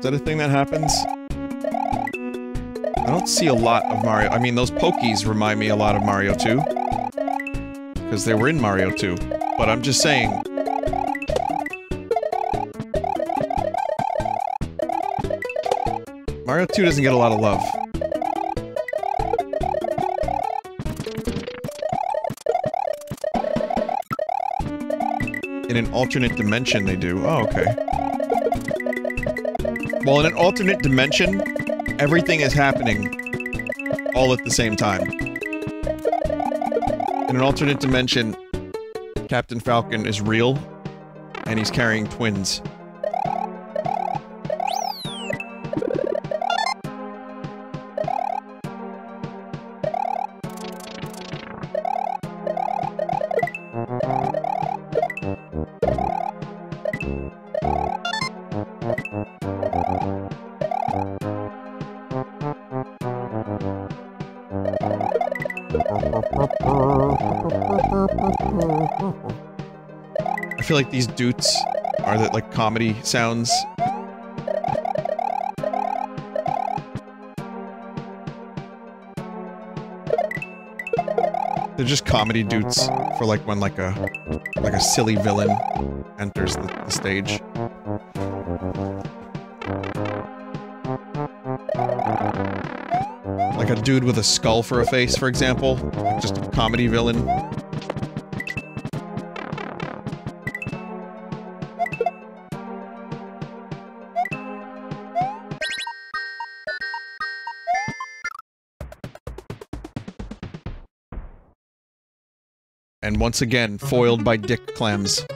that a thing that happens? I don't see a lot of Mario. I mean, those Pokies remind me a lot of Mario 2. Because they were in Mario 2. But I'm just saying. Mario 2 doesn't get a lot of love. In an alternate dimension, they do. Oh, okay. Well, in an alternate dimension, everything is happening all at the same time. In an alternate dimension, Captain Falcon is real, and he's carrying twins. I feel like these doots are the, like, comedy sounds. They're just comedy doots for, like, when, like a silly villain enters the stage. Like a dude with a skull for a face, for example. Like just a comedy villain. And once again, foiled by dick clams.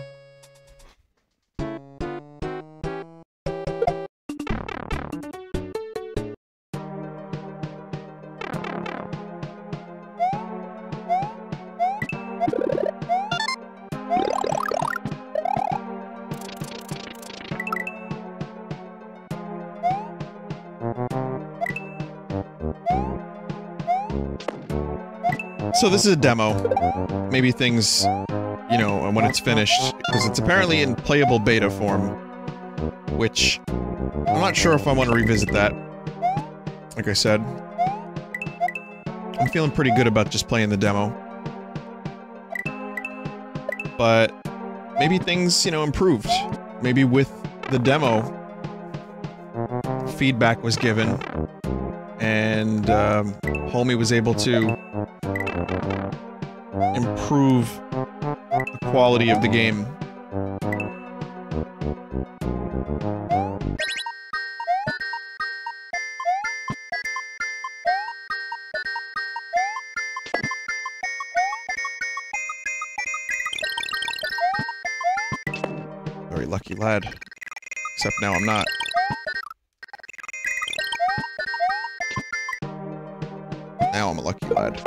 So this is a demo. Maybe things, you know, when it's finished, because it's apparently in playable beta form, which I'm not sure if I want to revisit that. Like I said, I'm feeling pretty good about just playing the demo. But maybe things, you know, improved. Maybe with the demo, feedback was given, and Homie was able to improve the quality of the game. Very lucky lad. Except now I'm not. Now I'm a lucky lad.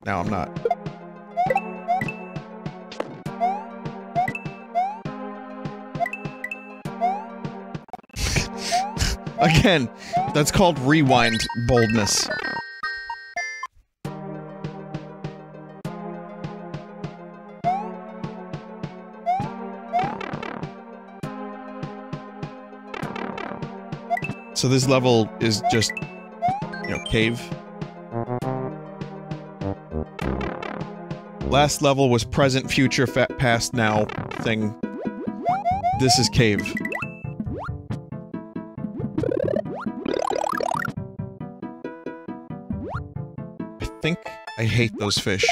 Now I'm not. Again, that's called rewind boldness. So this level is just, you know, cave. Last level was present, future, past, now thing. This is cave. I think I hate those fish.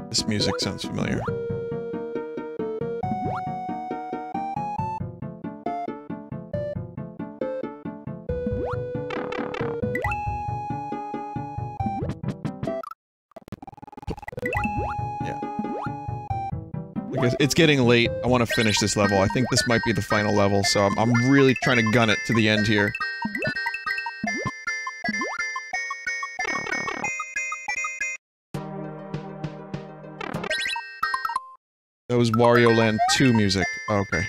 This music sounds familiar. Yeah. I guess it's getting late. I want to finish this level. I think this might be the final level, so I'm really trying to gun it to the end here. That was Wario Land 2 music. Oh, okay.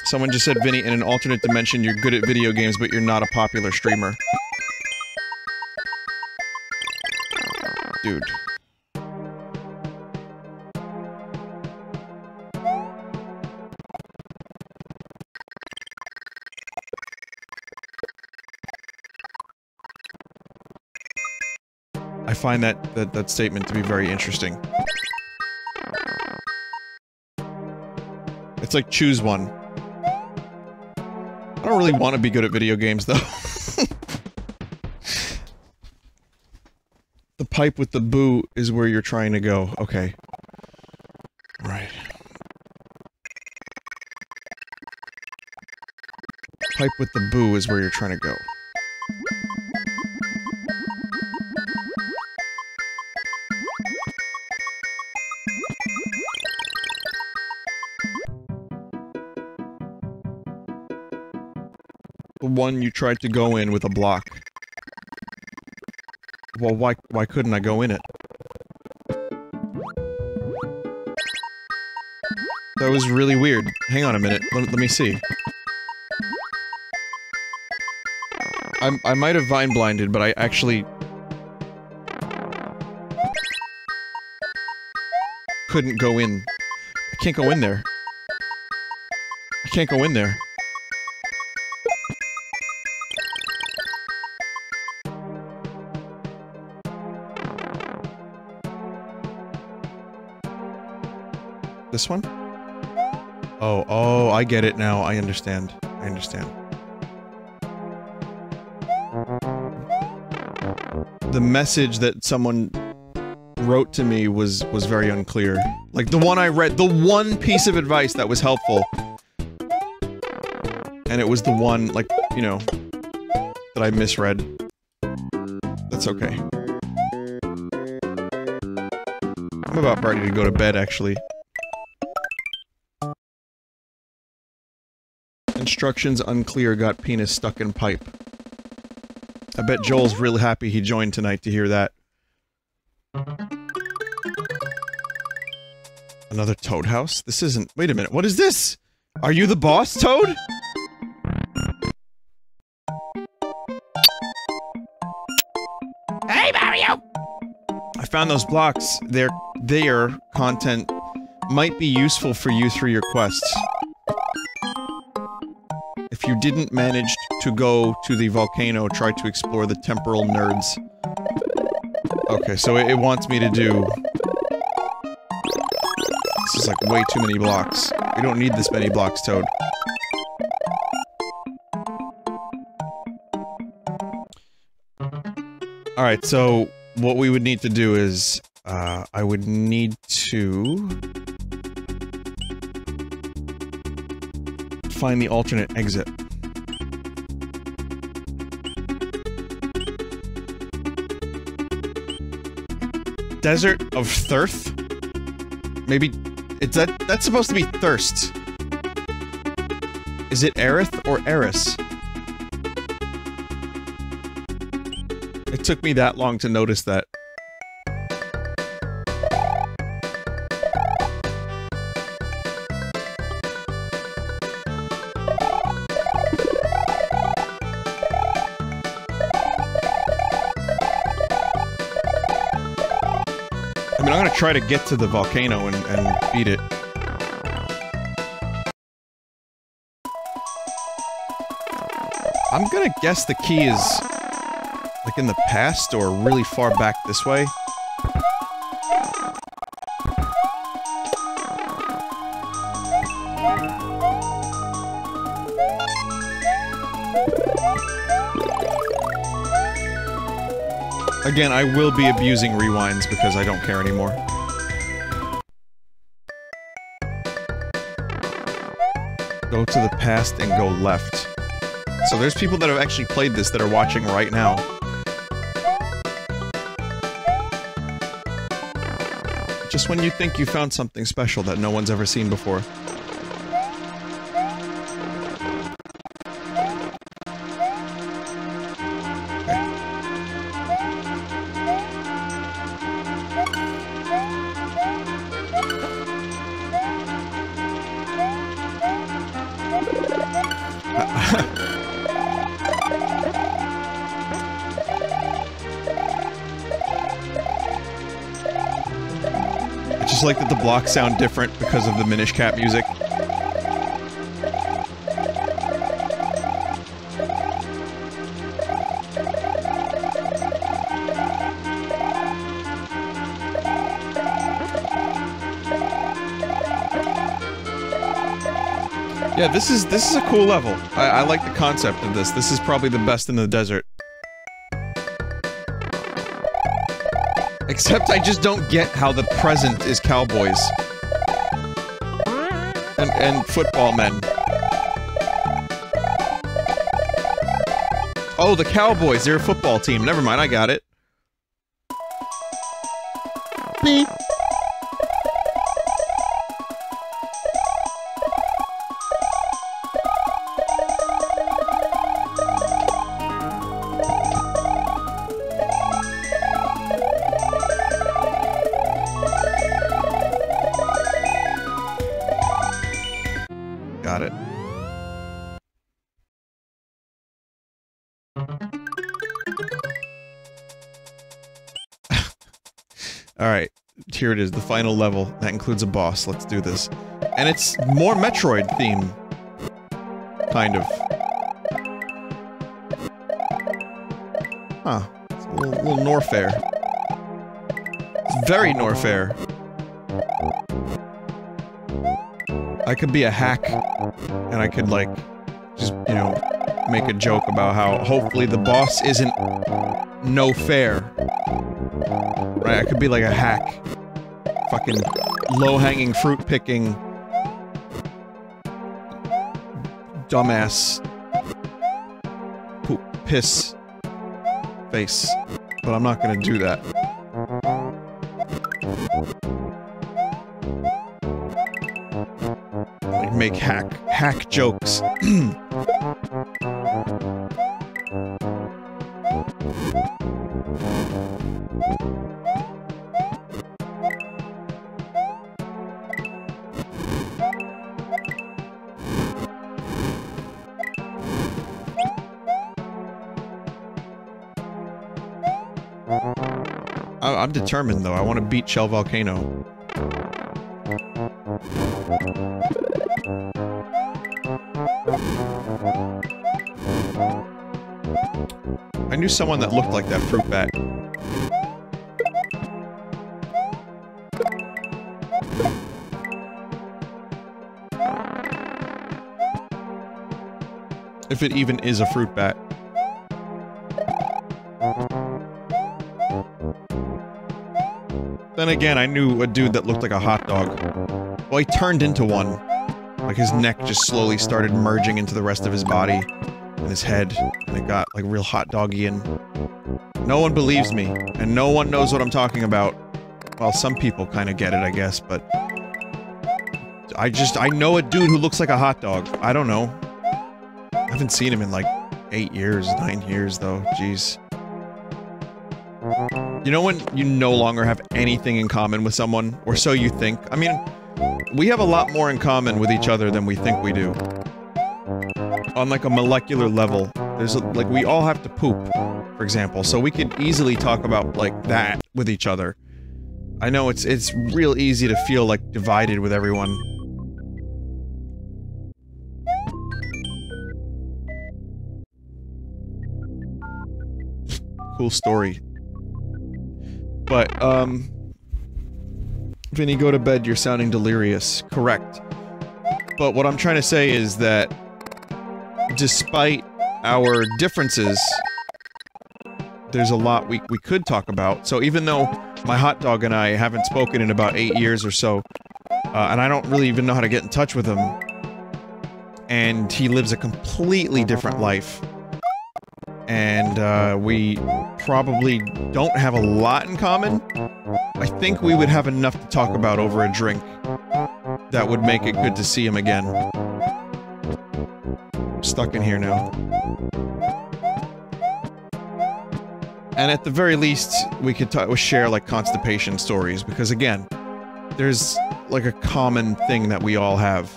Someone just said, Vinny, in an alternate dimension, you're good at video games, but you're not a popular streamer. Dude. I find that statement to be very interesting. It's like, choose one. I don't really want to be good at video games, though. The pipe with the boo is where you're trying to go. Okay. Right. Pipe with the boo is where you're trying to go. The one you tried to go in with a block. Well, why couldn't I go in it? That was really weird. Hang on a minute. Let me see. I might have vine blinded, but I actually couldn't go in. I can't go in there. I can't go in there. This one? Oh, I get it now. I understand. I understand. The message that someone wrote to me was very unclear. Like, the one I read, the one piece of advice that was helpful. And it was the one, like, you know, that I misread. That's okay. I'm about ready to go to bed, actually. Instructions unclear, got penis stuck in pipe. I bet Joel's really happy he joined tonight to hear that. Another Toad house? This isn't- wait a minute, what is this? Are you the boss, Toad? Hey, Mario! I found those blocks. Their content might be useful for you through your quests. If you didn't manage to go to the volcano, try to explore the temporal nerds. Okay, so it wants me to do... This is like way too many blocks. We don't need this many blocks, Toad. Alright, so what we would need to do is, I would need to... find the alternate exit. Desert of Thirst? Maybe... that's supposed to be Thirst. Is it Aerith or Eris? It took me that long to notice that. mean, I'm gonna try to get to the volcano and beat it. I'm gonna guess the key is, like, in the past or really far back this way. Again, I will be abusing rewinds because I don't care anymore. Go to the past and go left. So there's people that have actually played this that are watching right now. Just when you think you found something special that no one's ever seen before. Just like that the blocks sound different because of the Minish Cap music. Yeah, this is a cool level. I like the concept of this. This is probably the best in the desert. Except I just don't get how the present is cowboys. And football men. Oh, the Cowboys, they're a football team. Never mind, I got it. Beep. Got it. Alright, here it is, the final level. That includes a boss. Let's do this. And it's more Metroid theme. Kind of. Huh. It's a little Norfair. It's very Norfair. I could be a hack, and I could, like, just, you know, make a joke about how hopefully the boss isn't no fair. Right, I could be like a hack. Fucking low-hanging fruit picking dumbass poop piss face. But I'm not gonna do that. Like make hack jokes. I'm determined, though. I want to beat Shell Volcano. I knew someone that looked like that fruit bat. If it even is a fruit bat. Then again, I knew a dude that looked like a hot dog. Well, he turned into one. Like, his neck just slowly started merging into the rest of his body. And his head. And it got, like, real hot doggy and... No one believes me. And no one knows what I'm talking about. Well, some people kind of get it, I guess, but... I know a dude who looks like a hot dog. I don't know. I haven't seen him in, like, 8 years, 9 years, though. Jeez. You know when you no longer have anything in common with someone? Or so you think? I mean, we have a lot more in common with each other than we think we do. On, like, a molecular level. There's, like, we all have to poop, for example. So we could easily talk about, like, that with each other. I know it's real easy to feel, like, divided with everyone. Cool story. But, Vinny, go to bed, you're sounding delirious. Correct. But what I'm trying to say is that, despite our differences, there's a lot we could talk about. So even though my hot dog and I haven't spoken in about 8 years or so, and I don't really even know how to get in touch with him, and he lives a completely different life, and we probably don't have a lot in common, I think we would have enough to talk about over a drink that would make it good to see him again. I'm stuck in here now. And at the very least, we could share, like, constipation stories, because again, there's, like, a common thing that we all have.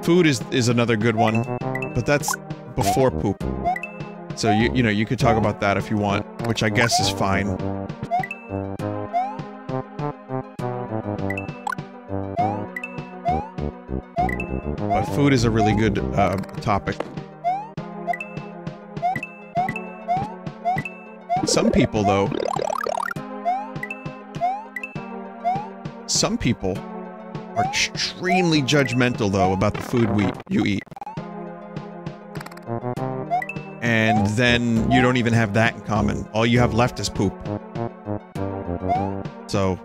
Food is another good one, but that's before poop. So you know, you could talk about that if you want, which I guess is fine. But food is a really good, topic. Some people, though... Some people are extremely judgmental, though, about the food you eat. And then you don't even have that in common. All you have left is poop. So...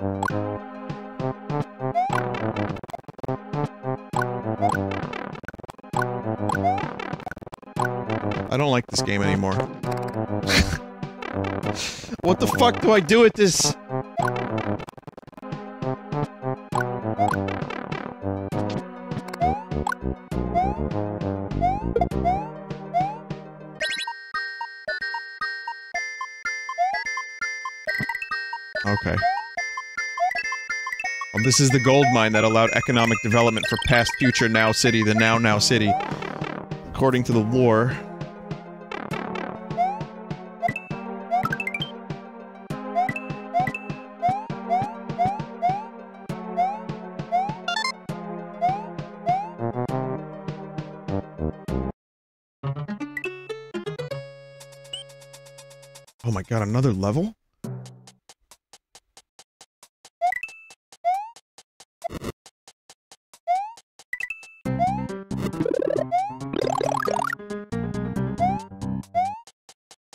I don't like this game anymore. What the fuck do I do with this? Okay. Well, this is the gold mine that allowed economic development for past, future, now city, the now city. According to the lore. Oh my god, another level?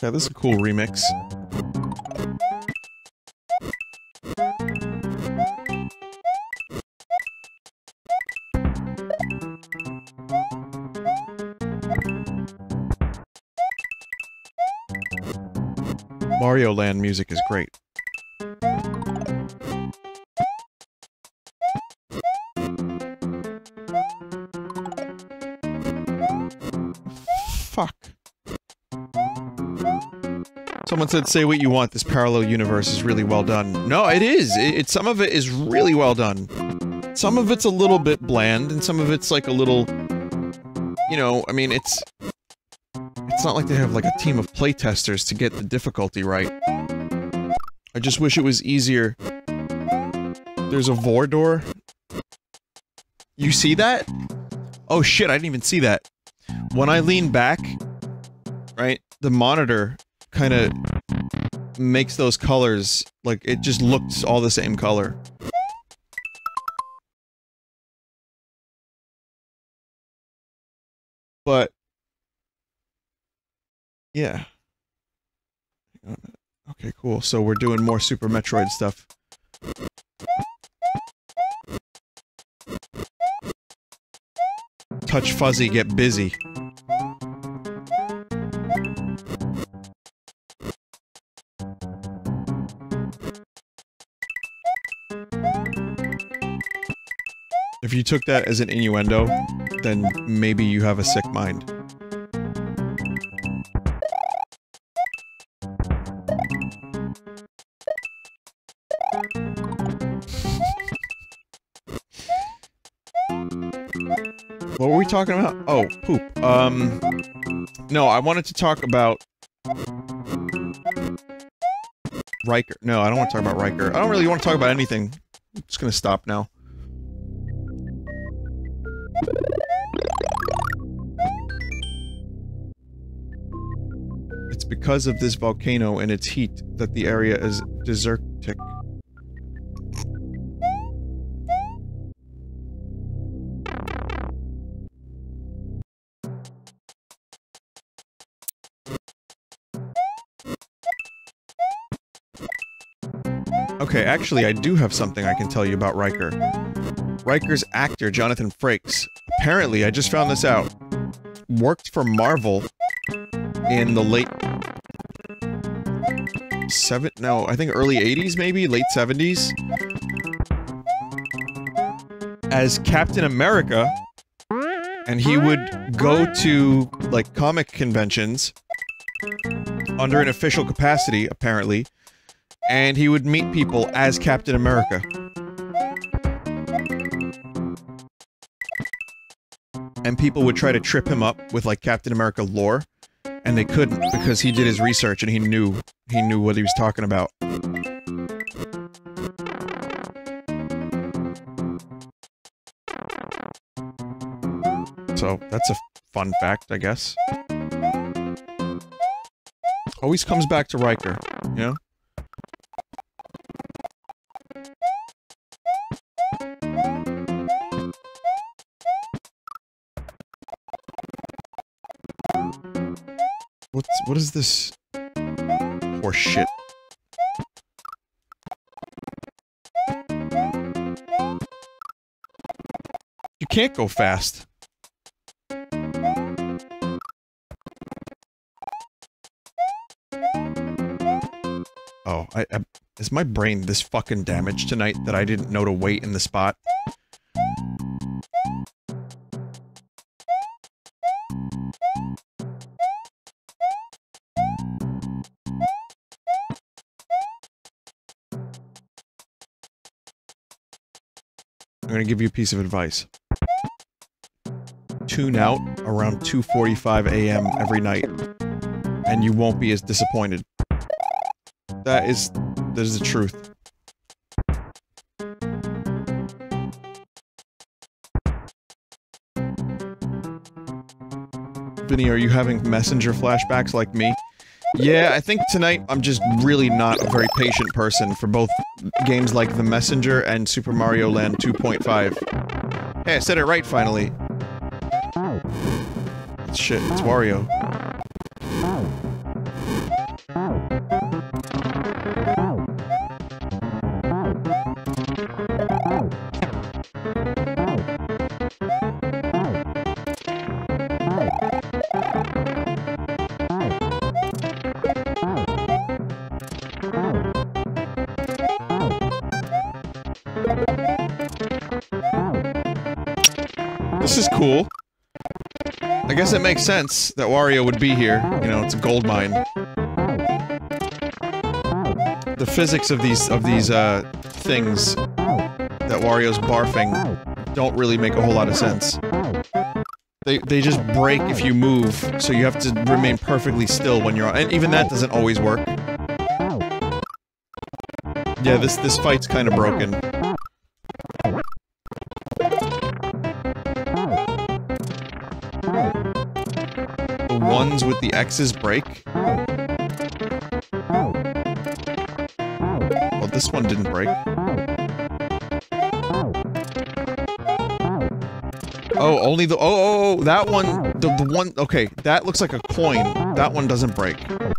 Yeah, this is a cool remix. Mario Land music is great. Fuck. Someone said, say what you want, this parallel universe is really well done. No, it is! Some of it is really well done. Some of it's a little bit bland, and some of it's like a little... You know, I mean, it's not like they have like a team of playtesters to get the difficulty right. I just wish it was easier. There's a Vor door. You see that? Oh shit, I didn't even see that. When I lean back, right, the monitor kinda makes those colors, like, it just looks all the same color. But... yeah. Okay, cool. So we're doing more Super Metroid stuff. Touch fuzzy, get busy. If you took that as an innuendo, then maybe you have a sick mind. What were we talking about? Oh, poop. No, I wanted to talk about... Riker. No, I don't want to talk about Riker. I don't really want to talk about anything. I'm just gonna stop now. It's because of this volcano and its heat that the area is desertic. Okay, actually, I do have something I can tell you about Riker. Riker's actor, Jonathan Frakes, apparently, I just found this out, worked for Marvel in the late... I think early 80s, maybe? Late 70s? As Captain America, and he would go to, like, comic conventions under an official capacity, apparently, and he would meet people as Captain America. And people would try to trip him up with, like, Captain America lore, and they couldn't, because he did his research and he knew what he was talking about. So, that's a fun fact, I guess. Always comes back to Riker, you know? What is this horse shit? You can't go fast. Oh, is my brain this fucking damaged tonight that I didn't know to wait in the spot? I'm gonna give you a piece of advice. Tune out around 2:45 a.m. every night, and you won't be as disappointed. That is the truth. Vinny, are you having messenger flashbacks like me? Yeah, I think tonight I'm just really not a very patient person for both games like The Messenger and Super Mario Land 2.5. Hey, I said it right finally. Shit, it's Wario. This is cool. I guess it makes sense that Wario would be here. You know, it's a gold mine. The physics of these things that Wario's barfing don't really make a whole lot of sense. They just break if you move, so you have to remain perfectly still when you're on, and even that doesn't always work. Yeah, this fight's kind of broken. The ones with the X's break? Well, this one didn't break. Oh, only the- oh, that one- the one- okay, that looks like a coin. That one doesn't break. I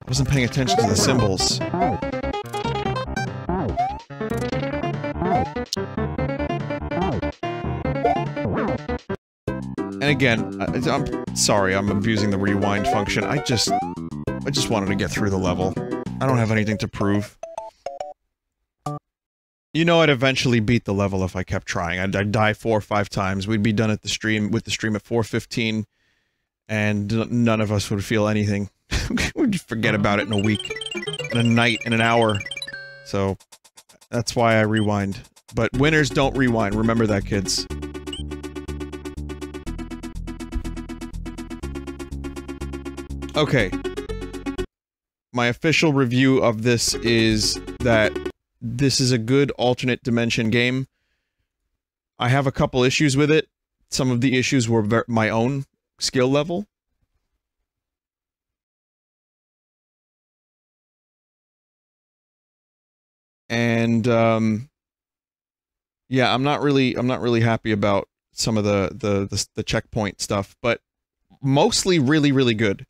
wasn't paying attention to the symbols. And again, I'm sorry I'm abusing the rewind function. I just wanted to get through the level. I don't have anything to prove. You know I'd eventually beat the level if I kept trying. I'd die 4 or 5 times. We'd be done at the stream, with the stream at 4:15, and none of us would feel anything. We'd forget about it in a week, in a night, in an hour. So, that's why I rewind. But winners don't rewind, remember that, kids. Okay. my official review of this is that this is a good alternate dimension game. I have a couple issues with it. Some of the issues were my own skill level. And, yeah, I'm not really happy about some of the checkpoint stuff, but mostly really, really good.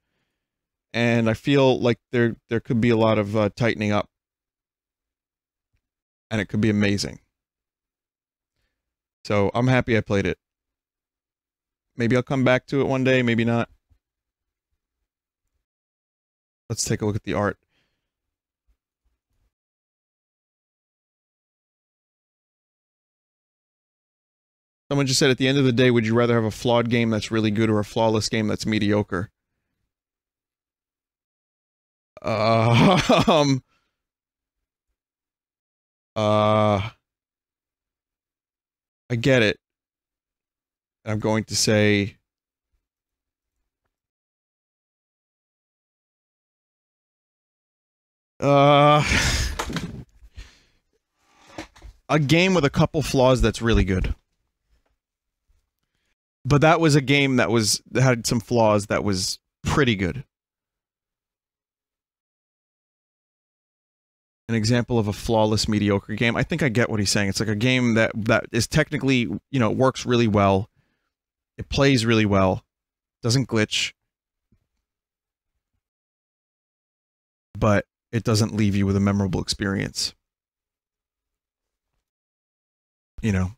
And I feel like there could be a lot of tightening up. And it could be amazing. So I'm happy I played it. Maybe I'll come back to it one day, maybe not. Let's take a look at the art. Someone just said, at the end of the day, would you rather have a flawed game that's really good or a flawless game that's mediocre? I get it. I'm going to say... a game with a couple flaws that's really good. But that was a game that had some flaws that was pretty good. An example of a flawless, mediocre game. I think I get what he's saying. It's like a game that is technically, you know, works really well. It plays really well. Doesn't glitch. But it doesn't leave you with a memorable experience. You know?